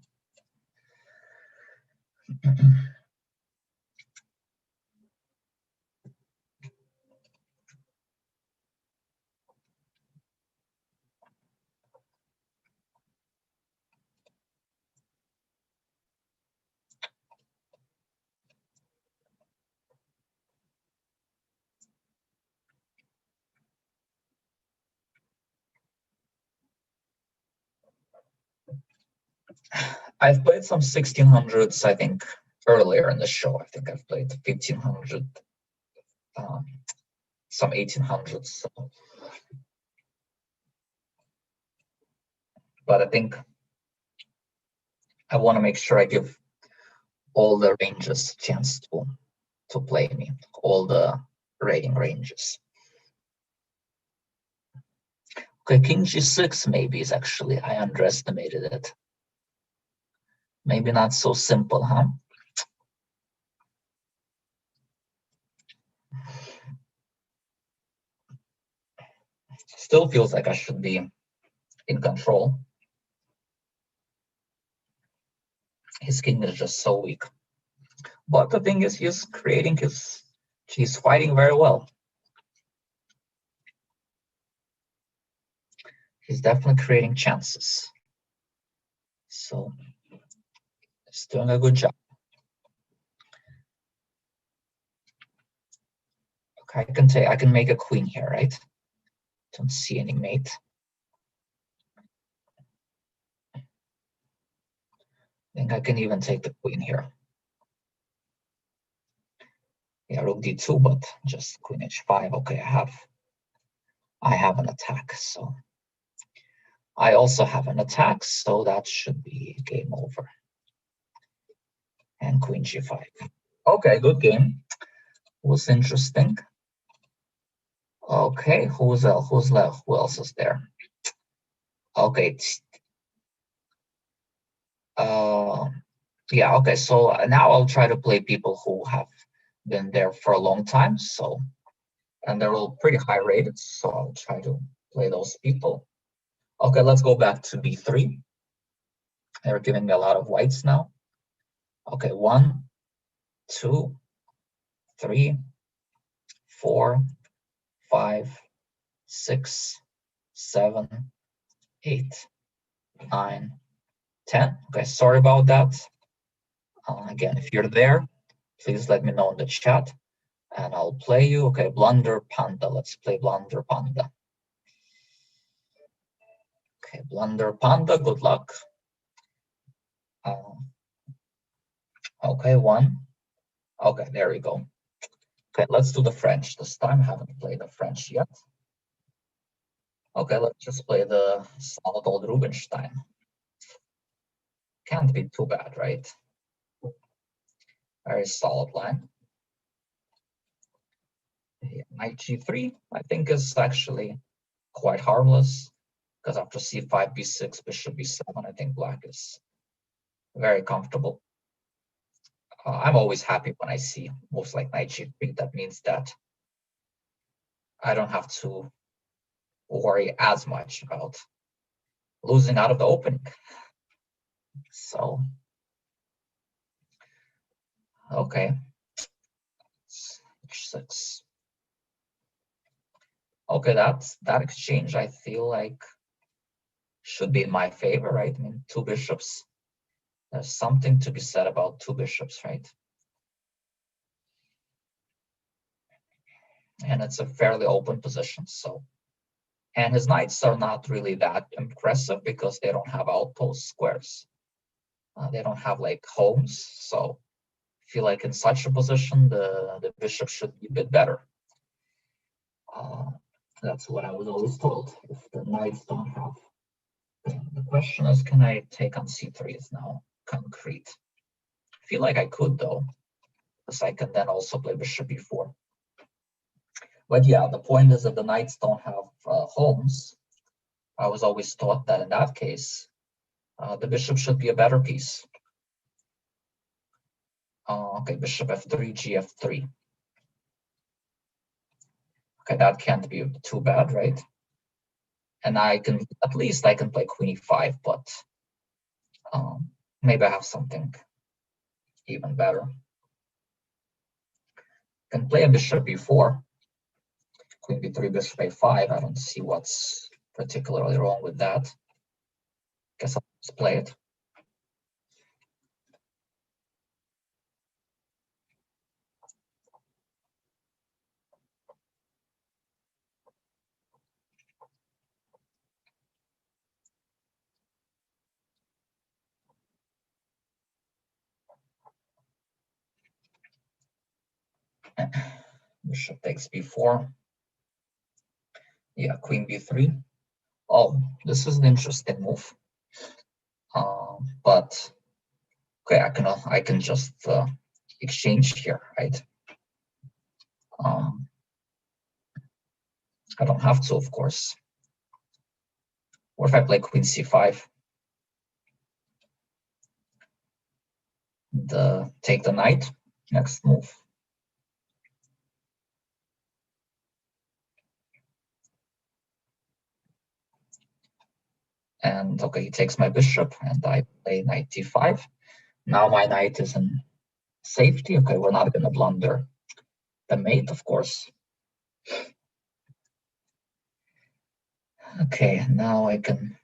I've played some 1600s, I think, earlier in the show. I think I've played 1500, some 1800s. So. But I think I want to make sure I give all the ranges a chance to play me, all the rating ranges. Okay, king g6 maybe is actually, I underestimated it. Maybe not so simple, huh? Still feels like I should be in control. His king is just so weak. But the thing is, he's fighting very well. He's definitely creating chances. So he's doing a good job. Okay, I can make a queen here, right? Don't see any mate. I think I can even take the queen here. Yeah, rook d2, but just queen h5. Okay, I have an attack, so I also have an attack, so that should be game over. And queen g5. Okay, good game. Was interesting. Okay, who's left? Who else is there? Okay. Yeah, okay, so now I'll try to play people who have been there for a long time, so, and they're all pretty high rated, so I'll try to play those people. Okay, let's go back to b3. They're giving me a lot of whites now. Okay, 1, 2, 3, 4, 5, 6, 7, 8, 9, 10. Okay, sorry about that. Again, if you're there, please let me know in the chat and I'll play you. Okay, Blunder Panda. Let's play Blunder Panda. Okay, Blunder Panda, good luck. Okay, 1. Okay, there we go. Okay, let's do the French this time. I haven't played the French yet. Okay, let's just play the solid old Rubinstein. Can't be too bad, right? Very solid line. Yeah, knight g3, I think, is actually quite harmless, because after c5, b6, bishop b7, I think black is very comfortable. I'm always happy when I see moves like knight g3. That means that I don't have to worry as much about losing out of the opening. So, okay, h6. Okay, that exchange, I feel like, should be in my favor, right? I mean, 2 bishops. There's something to be said about 2 bishops, right? And it's a fairly open position, so. And his knights are not really that impressive because they don't have outpost squares. They don't have like homes, so I feel like in such a position, the bishop should be a bit better. That's what I was always told, if the knights don't have. The question is, can I take on c3 is now concrete. I feel like I could, though, because I can then also play bishop b4. But yeah, the point is that the knights don't have homes. I was always taught that in that case, the bishop should be a better piece. Okay, bishop f3, gf3. Okay, that can't be too bad, right? And I can, at least I can play queen e5, but maybe I have something even better. I can play a bishop b4, queen b3, bishop a5. I don't see what's particularly wrong with that. Guess I'll just play it. Bishop takes b4. Yeah, queen b3. Oh, this is an interesting move. But okay, I can just exchange here, right? I don't have to, of course. What if I play queen c5? Take the knight. Next move. And okay, he takes my bishop, and I play knight d5. Now my knight is in safety. Okay, we're not going to blunder the mate, of course. Okay, now I can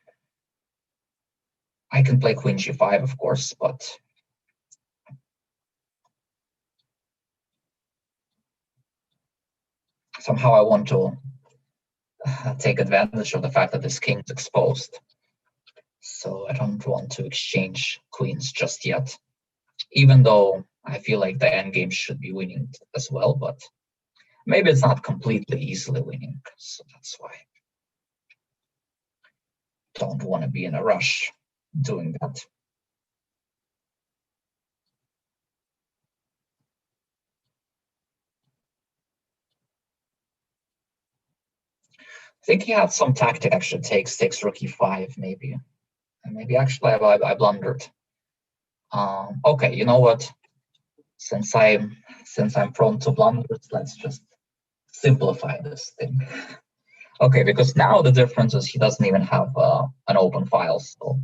play queen g5, of course, but somehow I want to take advantage of the fact that this king is exposed. So I don't want to exchange queens just yet, even though I feel like the endgame should be winning as well, but maybe it's not completely easily winning, so that's why I don't want to be in a rush doing that. I think he had some tactic, actually takes rook e5, maybe. And maybe actually I blundered. Okay, you know what? Since I'm prone to blunders, let's just simplify this thing. Okay, because now the difference is he doesn't even have an open file. So,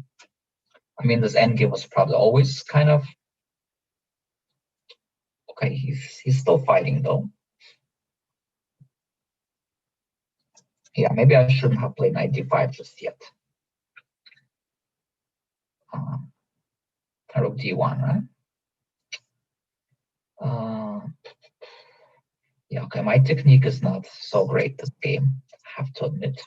I mean, this endgame was probably always kind of okay. He's still fighting though. Yeah, maybe I shouldn't have played knight d5 just yet. Rook d1, right? Yeah, okay, my technique is not so great this game, I have to admit.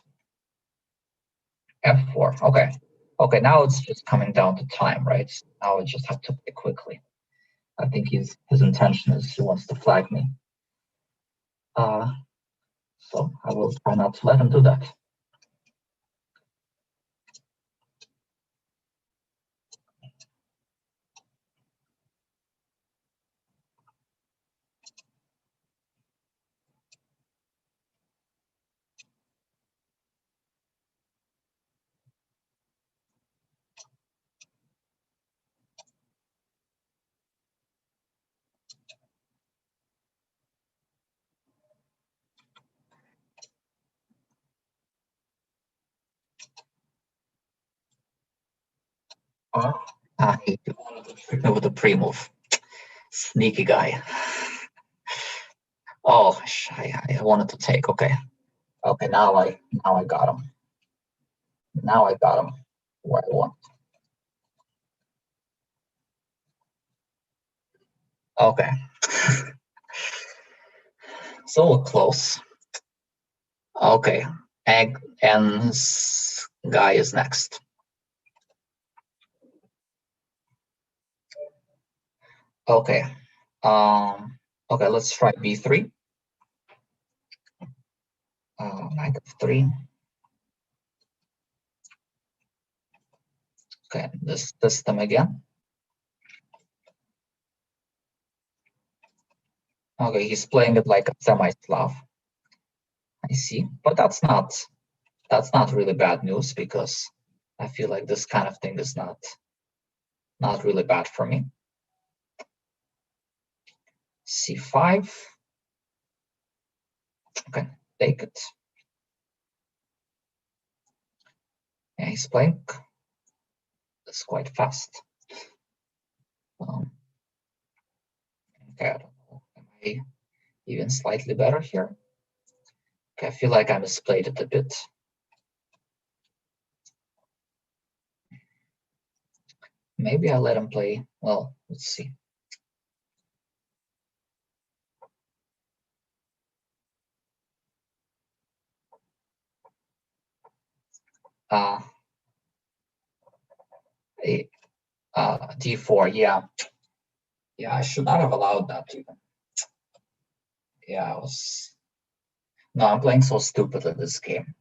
f4, okay. Okay, now it's just coming down to time, right? Now I just have to play quickly. I think his intention is he wants to flag me. So I will try not to let him do that. He wanted to trick me with the pre-move. Sneaky guy. Oh, I wanted to take. Okay, okay. Now I got him. Now I got him where I want. Okay. So close. Okay. Egg and guy is next. Okay. Okay. Let's try b3. Knight f3. Okay. This system again. Okay, he's playing it like a semi-Slav. I see, but that's not really bad news because I feel like this kind of thing is not really bad for me. c5. Okay, take it. Yeah, he's playing. It's quite fast. Okay, I don't know. Am I even slightly better here? Okay, I feel like I misplayed it a bit. Maybe I let him play. Well, let's see. D4, yeah. Yeah, I should not have allowed that even. Yeah, I was. No, I'm playing so stupid in this game.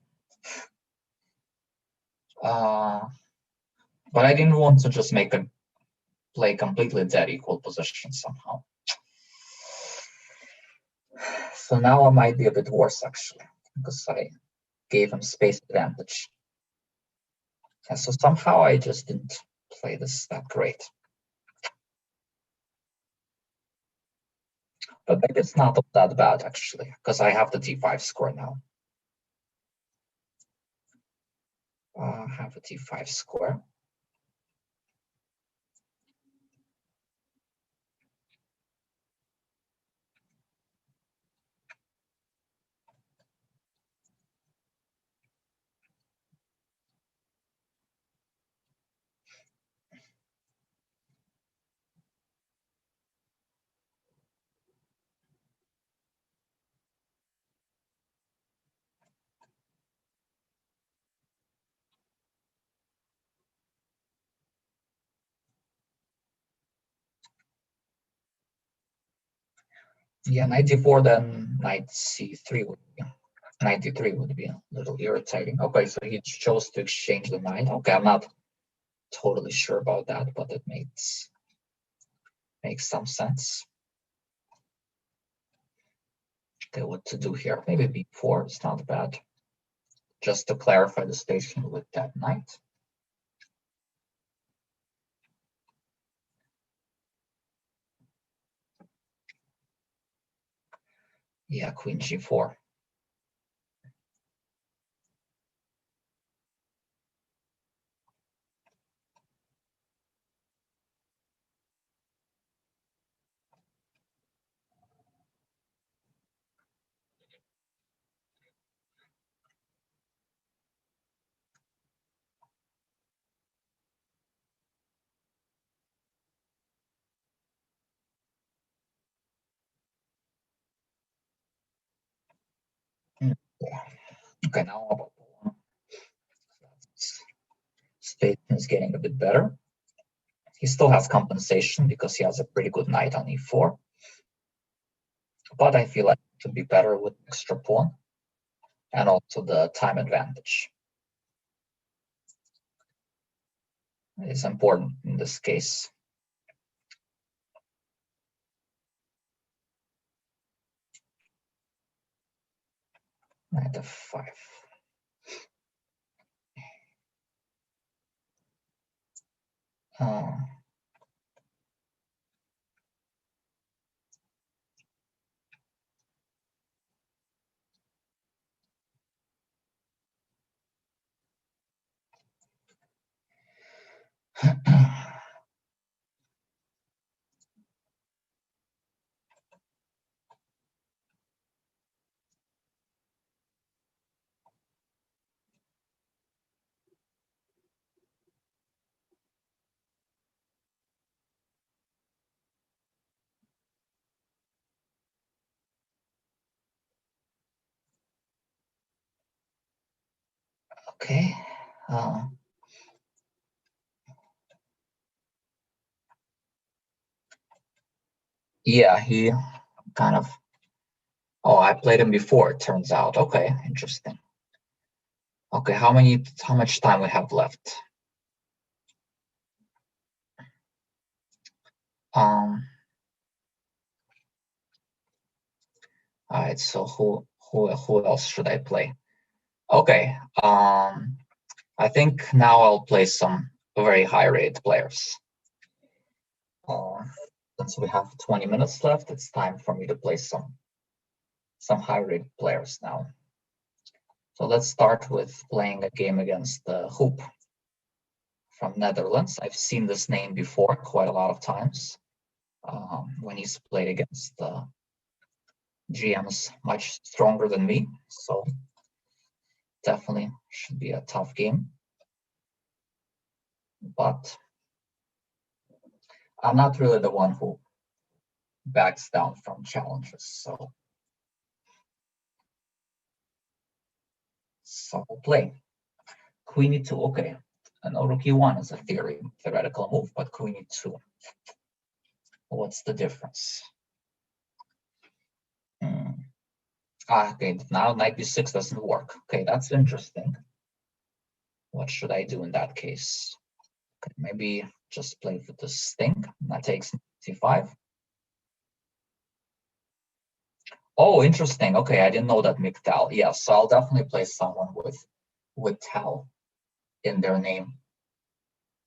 But I didn't want to just make a play completely dead equal position somehow. So now I might be a bit worse actually, because I gave him space advantage. And so somehow I just didn't play this that great. But maybe it's not that bad actually, because I have the d5 score now. I have a d5 square. Yeah, knight d4, then knight c3 would be. Knight d3 would be a little irritating. Okay, so he chose to exchange the knight. Okay, I'm not totally sure about that, but it makes some sense. Okay, what to do here? Maybe b4 is not bad. Just to clarify the station with that knight. Yeah, queen g4. Okay, now about pawn. Station is getting a bit better. He still has compensation because he has a pretty good knight on e4. But I feel like it could be better with extra pawn and also the time advantage. It's important in this case. Knight f5. Okay. Yeah, he kind of. Oh, I played him before, it turns out. Okay, interesting. Okay, how much time we have left? All right, so who else should I play? Okay, I think now I'll play some very high-rated players. Since we have 20 minutes left, it's time for me to play some high-rated players now. So let's start with playing a game against Hoop from Netherlands. I've seen this name before quite a lot of times when he's played against GMs much stronger than me. So definitely should be a tough game. But I'm not really the one who backs down from challenges. So we'll play. Queen e2, okay. I know rook e1 is a theoretical move, but queen e2. What's the difference? Okay, now knight b6 doesn't work. Okay, that's interesting. What should I do in that case? Okay, maybe just play with this thing. That takes c5. Oh, interesting. Okay, I didn't know that MGTOW. Yeah, so I'll definitely play someone with Tal in their name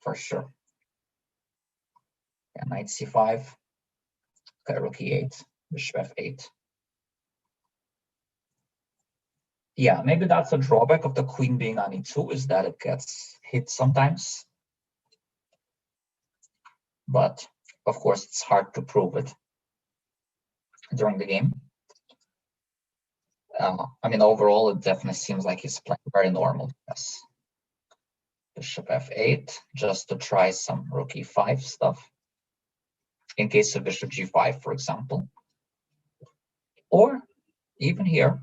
for sure. Yeah, knight c5. Okay, rook e8, bishop f8. Yeah, maybe that's a drawback of the queen being on e2 is that it gets hit sometimes. But of course, it's hard to prove it during the game. I mean, overall, it definitely seems like he's playing very normal. Yes. Bishop f8, just to try some rook e5 stuff. In case of bishop g5, for example. Or even here.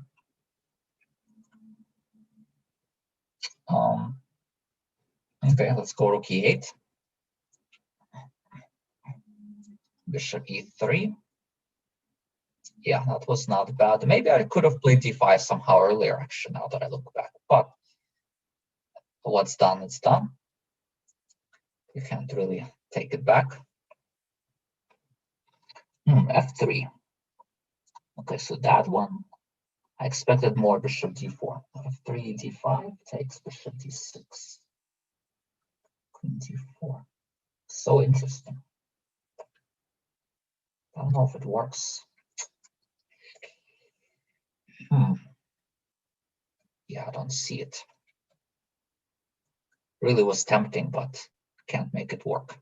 Okay, let's go rook e8. Bishop e3. Yeah, that was not bad. Maybe I could have played d5 somehow earlier, actually, now that I look back. But what's done, it's done. You can't really take it back. F3. Okay, so that one, I expected more bishop d4. F3, d5 takes bishop d6. Queen d4. So interesting. I don't know if it works. Yeah, I don't see it. Really was tempting, but can't make it work.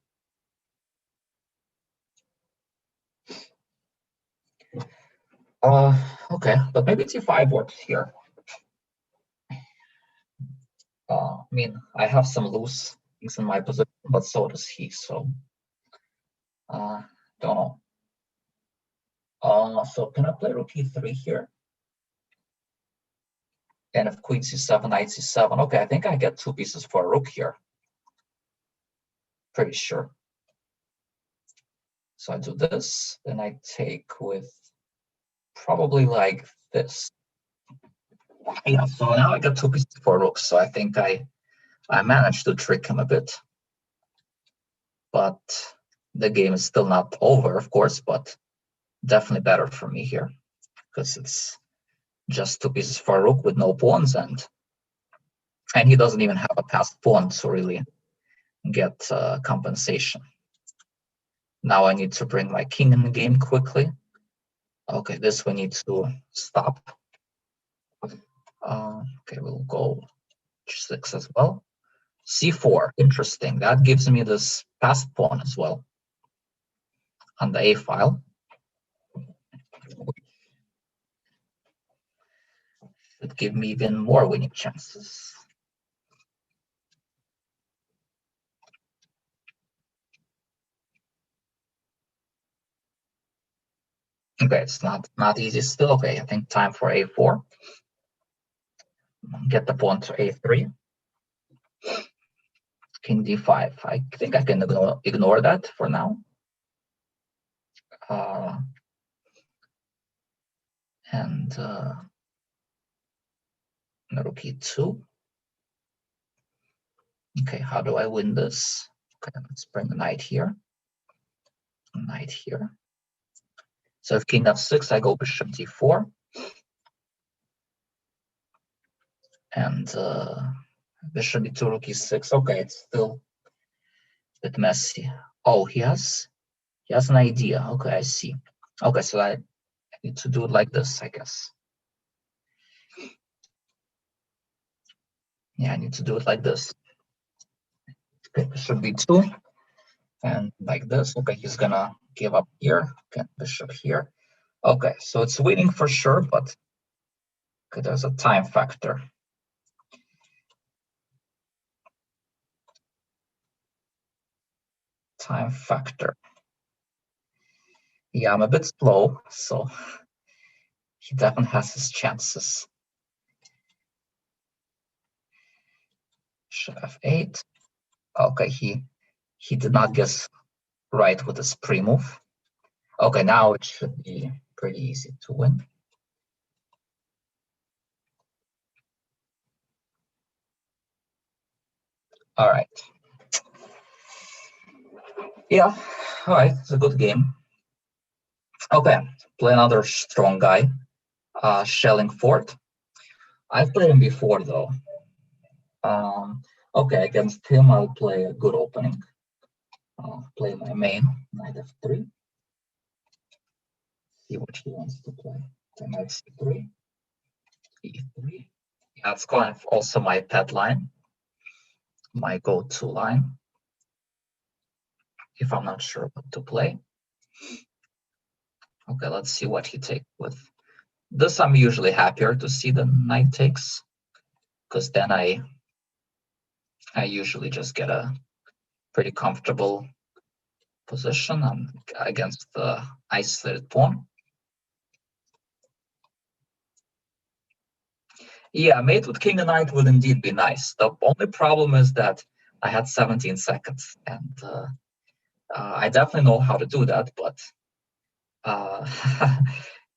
Okay, but maybe c5 works here. I mean, I have some loose things in my position, but so does he, so don't know. So can I play rook e3 here? And if queen c7, knight c7, okay, I think I get 2 pieces for a rook here. Pretty sure. So I do this, then I take with probably like this. Yeah, so now I got 2 pieces for rook, so I think I managed to trick him a bit. But the game is still not over, of course, but definitely better for me here, because it's just 2 pieces for a rook with no pawns, and he doesn't even have a passed pawn to really get compensation. Now I need to bring my king in the game quickly. Okay, this we need to stop. Okay, we'll go h6 as well. c4, interesting. That gives me this passed pawn as well on the a file. Should give me even more winning chances. Okay, it's not easy still. Okay, I think time for a4. Get the pawn to a3. King d5. I think I can ignore that for now. And rook e2. Okay, how do I win this? Okay, let's bring the knight here. Knight here. So if king f6, I go bishop d4. And bishop d2, rook e6. Okay, it's still a bit messy. Oh, he has an idea. Okay, I see. Okay, so I need to do it like this, I guess. Yeah, I need to do it like this. Okay, bishop b2. And like this. Okay, he's gonna give up here. Okay, bishop here. Okay, so it's winning for sure, but okay, there's a time factor. Time factor. Yeah, I'm a bit slow, so he definitely has his chances. Bishop f8. Okay, he did not guess right with his pre-move. Okay, now it should be pretty easy to win. All right. Yeah, all right, it's a good game. Okay, play another strong guy, Shellingford. I've played him before, though. Okay, against him, I'll play a good opening. I'll play my main, knight f3. See what he wants to play. So knight c3, e3. Yeah, it's kind of also my pet line, my go-to line, if I'm not sure what to play. Okay, let's see what he takes with. This I'm usually happier to see the knight takes, because then I usually just get a pretty comfortable position against the isolated pawn. Yeah, mate with king and knight would indeed be nice. The only problem is that I had 17 seconds, and I definitely know how to do that, but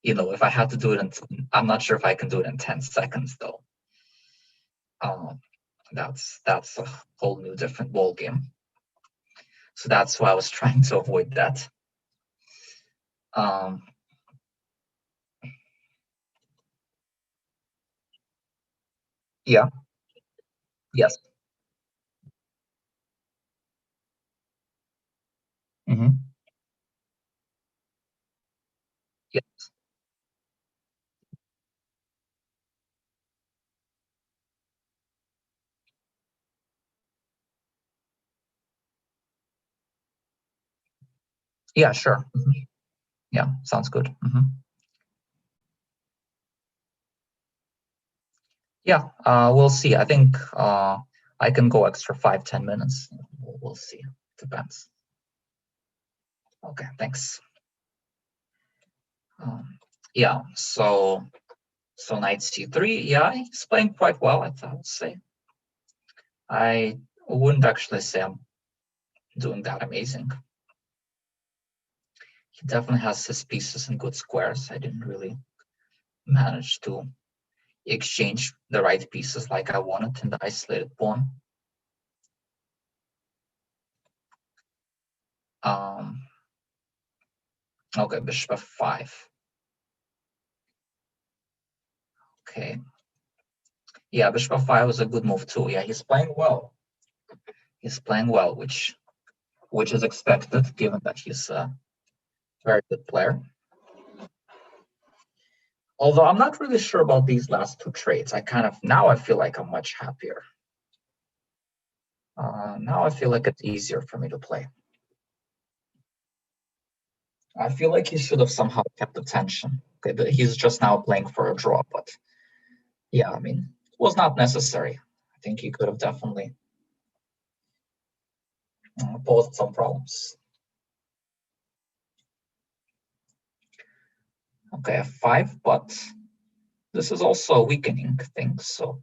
if I had to do it I'm not sure if I can do it in 10 seconds, though. That's a whole new different ball game. So that's why I was trying to avoid that. Yeah. Yes. Mm-hmm. Yes. Yeah, sure. Mm-hmm. Yeah, sounds good. Mm-hmm. Yeah, we'll see. I think I can go extra 5-10 minutes. We'll see. Depends. Okay, thanks. Yeah, so So knight c3, yeah, he's playing quite well, I would say. I wouldn't actually say I'm doing that amazing. He definitely has his pieces in good squares. I didn't really manage to exchange the right pieces like I wanted in the isolated pawn. Okay, bishop f5. Okay. Yeah, bishop f5 was a good move too. Yeah, he's playing well. He's playing well, which is expected given that he's a very good player. Although I'm not really sure about these last two trades. Now I feel like I'm much happier. Now I feel like it's easier for me to play. I feel like he should have somehow kept the tension. Okay, but he's just now playing for a draw, but yeah, I mean, it was not necessary. I think he could have definitely posed some problems. Okay, f5, but this is also a weakening thing, so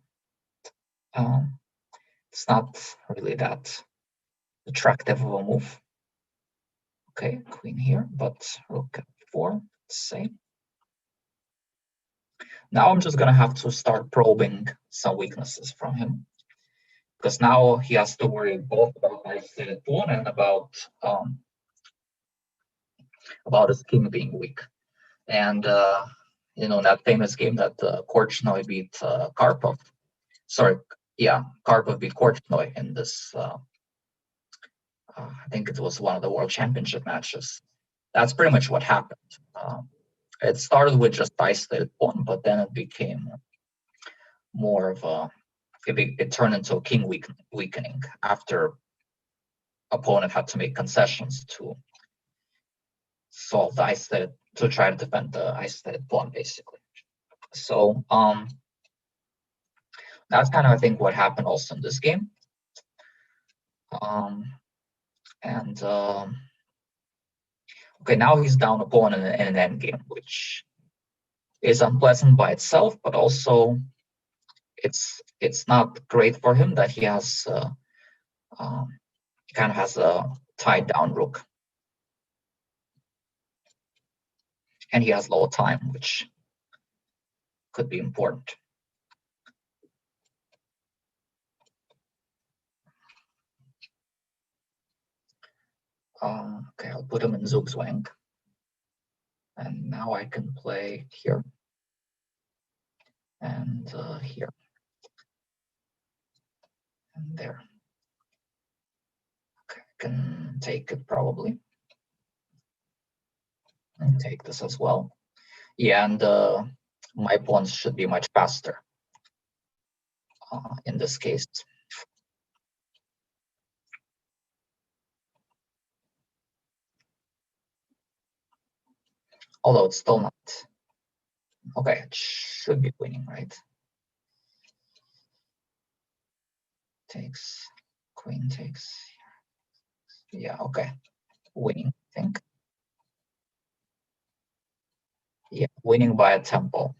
it's not really that attractive of a move. Okay, queen here, but rook f4, let's say. Now I'm just gonna have to start probing some weaknesses from him, because now he has to worry both about my isolated pawn and about his king being weak. And you know, that famous game that Korchnoi beat Karpov. Sorry, yeah, Karpov beat Korchnoi in this. I think it was one of the World Championship matches. That's pretty much what happened. It started with just isolated pawn, but then it became more of a. It turned into a king weakening after opponent had to make concessions to solve the isolated, to try to defend the isolated pawn, basically. So that's kind of, I think, what happened also in this game. Okay, now he's down a pawn in an endgame, which is unpleasant by itself, but also it's not great for him that he has kind of has a tied down rook, and he has low time, which could be important. Okay, I'll put him in Zugzwang, and now I can play here and here and there. Okay, I can take it probably, and take this as well. Yeah, and my pawns should be much faster in this case. Although it's still not. Okay, it should be winning, right? Takes, queen takes. Yeah, okay. Winning, I think. Yeah, winning by a tempo.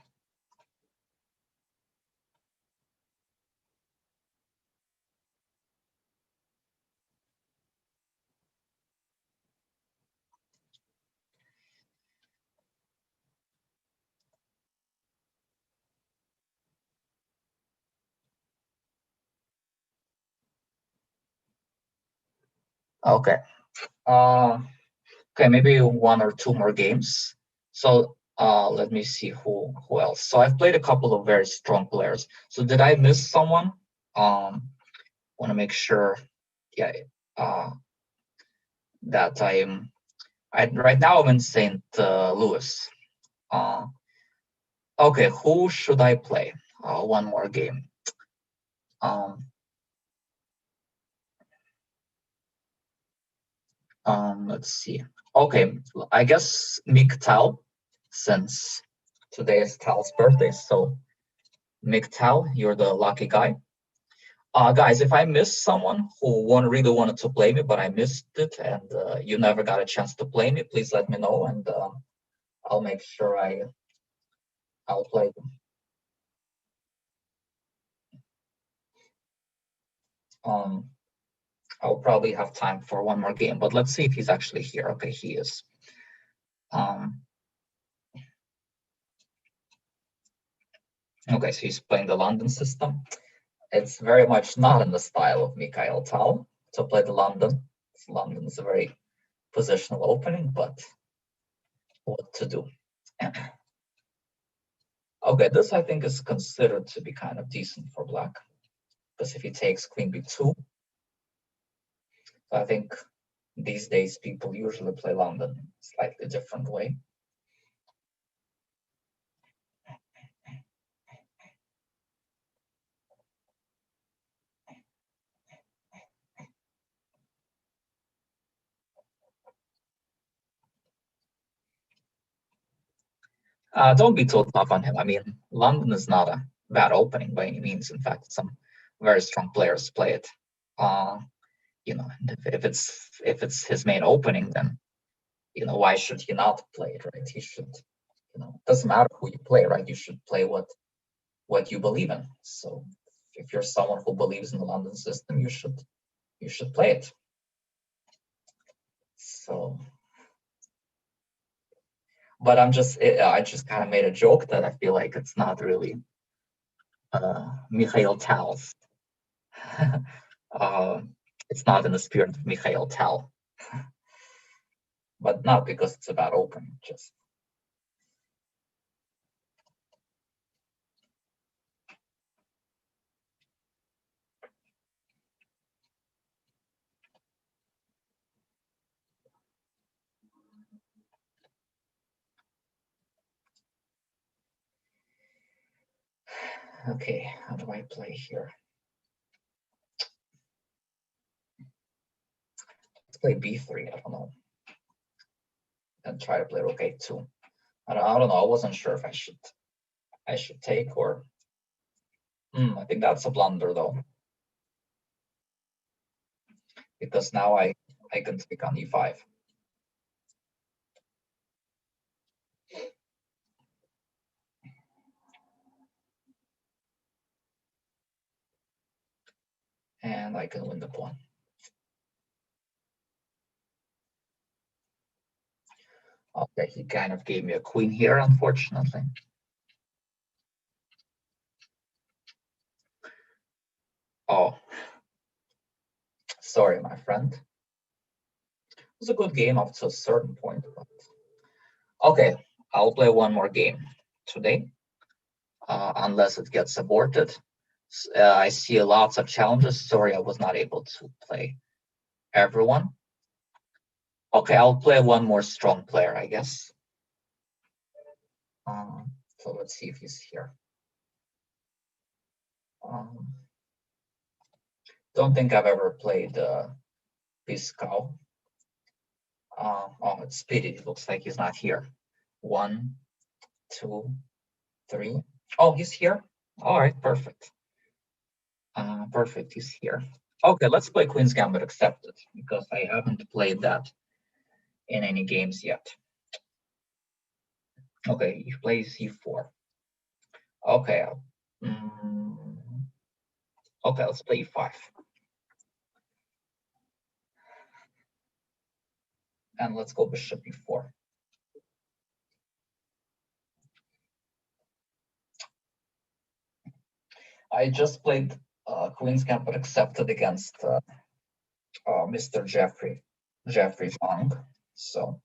Okay. Okay, maybe one or two more games. So let me see who else. So I've played a couple of very strong players. So did I miss someone? Want to make sure, yeah, that right now I'm in St. Louis. Okay, who should I play? One more game. Let's see. Okay, I guess Miktal, since today is Tal's birthday. So Miktal, you're the lucky guy. Guys, if I missed someone who really wanted to play me, but I missed it, and you never got a chance to play me, please let me know, and I'll make sure I'll play them. I'll probably have time for one more game, but let's see if he's actually here. Okay, he is. Okay, so he's playing the London system. It's very much not in the style of Mikhail Tal to play the London. London is a very positional opening, but what to do? Okay, this I think is considered to be kind of decent for black, because if he takes queen b2, I think these days people usually play London slightly different way. Don't be too tough on him. I mean, London is not a bad opening by any means. In fact, some very strong players play it. You know, and if it's his main opening, then why should he not play it, right? He should, it doesn't matter who you play, right? You should play what you believe in. So if you're someone who believes in the London system, you should play it. So, but I just kind of made a joke that I feel like it's not really Mikhail Tal's. It's not in the spirit of Mikhail Tal, but not because it's a bad opening, just. Okay, how do I play here? Let's play b3, I don't know. And try to play rook a2. I don't know, I wasn't sure if I should take or... I think that's a blunder though. Because now I can take on e5. And I can win the pawn. Okay, he kind of gave me a queen here, unfortunately. Oh, sorry, my friend. It was a good game up to a certain point. But... Okay, I'll play one more game today, unless it gets aborted. I see lots of challenges. Sorry, I was not able to play everyone. Okay, I'll play one more strong player, I guess. So let's see if he's here. Don't think I've ever played Piscal. Oh, it's pity. It looks like he's not here. 1, 2, 3. Oh, he's here. All right, perfect. Perfect, he's here. Okay, let's play Queen's Gambit Accepted, because I haven't played that in any games yet. Okay, he plays e4. Okay. Okay, let's play e5. And let's go bishop e4. I just played Queen's Gambit Accepted against Mr. Jeffrey Fong. So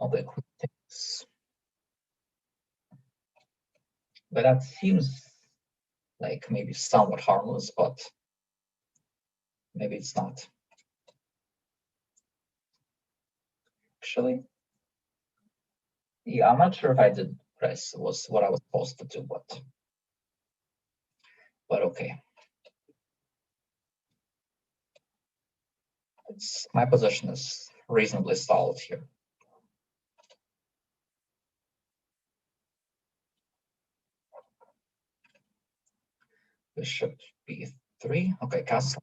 I'll play queen takes. But that seems like maybe somewhat harmless, but maybe it's not. Actually, yeah, I'm not sure if I did press was what I was supposed to do, but okay. My position is reasonably solid here. Bishop b3. Okay, castle.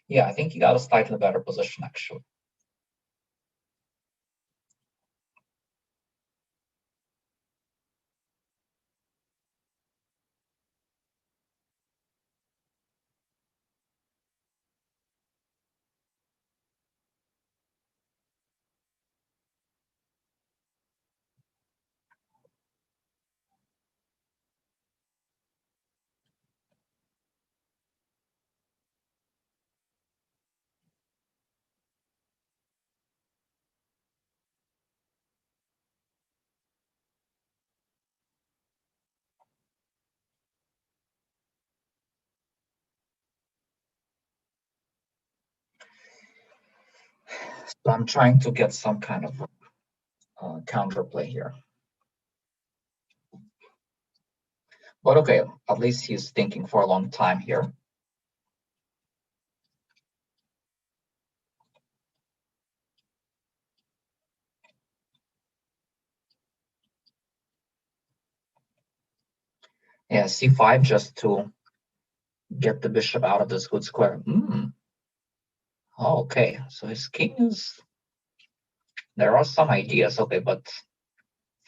Yeah, I think he got a slightly better position, actually. So I'm trying to get some kind of counterplay here. But okay, at least he's thinking for a long time here. Yeah, c5 just to get the bishop out of this good square. Okay, so his king is... There are some ideas, okay, but it's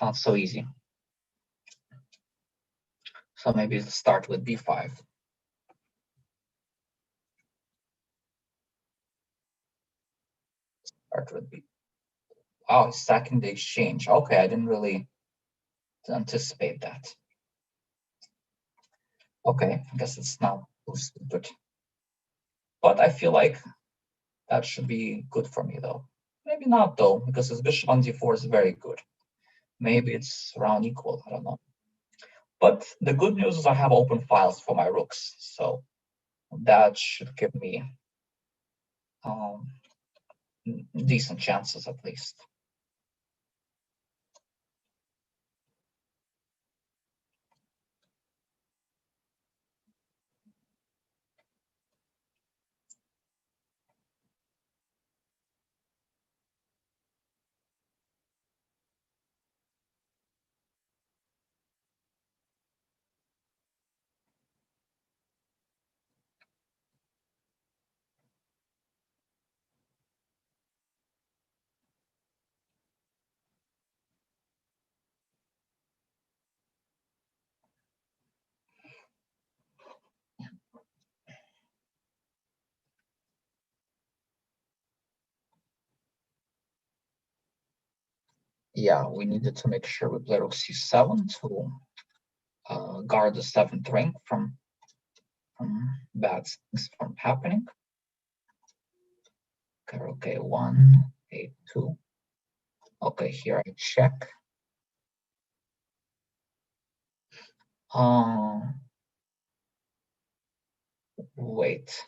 not so easy. So maybe start with b5. Start with b. Wow, he's stacking the exchange. Okay, I didn't really anticipate that. Okay, I guess it's not too stupid. But I feel like that should be good for me, though. Maybe not, though, because his bishop on d4 is very good. Maybe it's around equal, I don't know. But the good news is I have open files for my rooks, so that should give me decent chances, at least. Yeah, we needed to make sure we play rook c7 to guard the 7th ring from bad things from happening. Okay, rook a1, a2. Okay, here I check. Wait.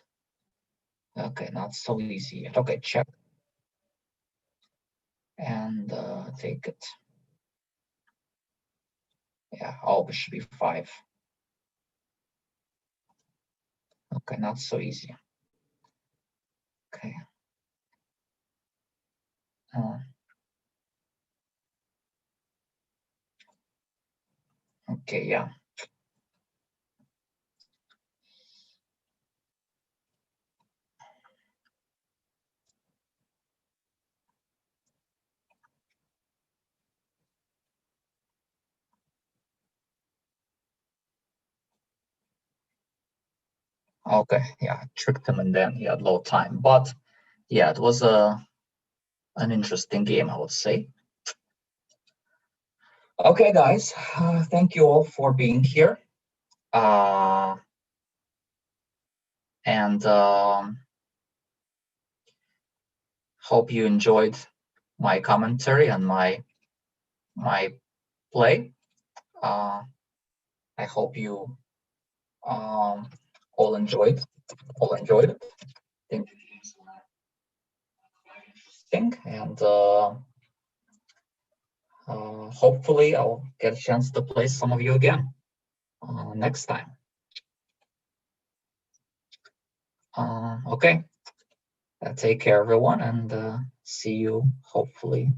Okay, not so easy yet. Okay, check. And take it. Yeah, oh, bishop b5. Okay, not so easy. Okay. Okay, yeah. Okay, yeah, I tricked him and then he had low time. But yeah, it was an interesting game, I would say. Okay, guys, thank you all for being here. And hope you enjoyed my commentary and my play. I hope you all enjoyed it. I think it's interesting, and hopefully I'll get a chance to play some of you again next time. Okay, take care, everyone, and see you hopefully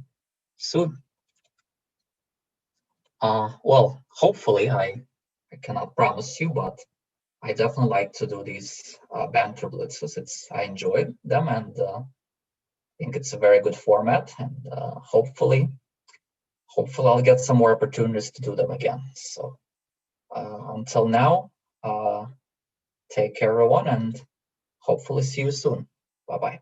soon. Well, hopefully I cannot promise you, but I definitely like to do these banter blitzes. I enjoy them, and I think it's a very good format. And hopefully I'll get some more opportunities to do them again. So until now, take care, everyone, and hopefully see you soon. Bye bye.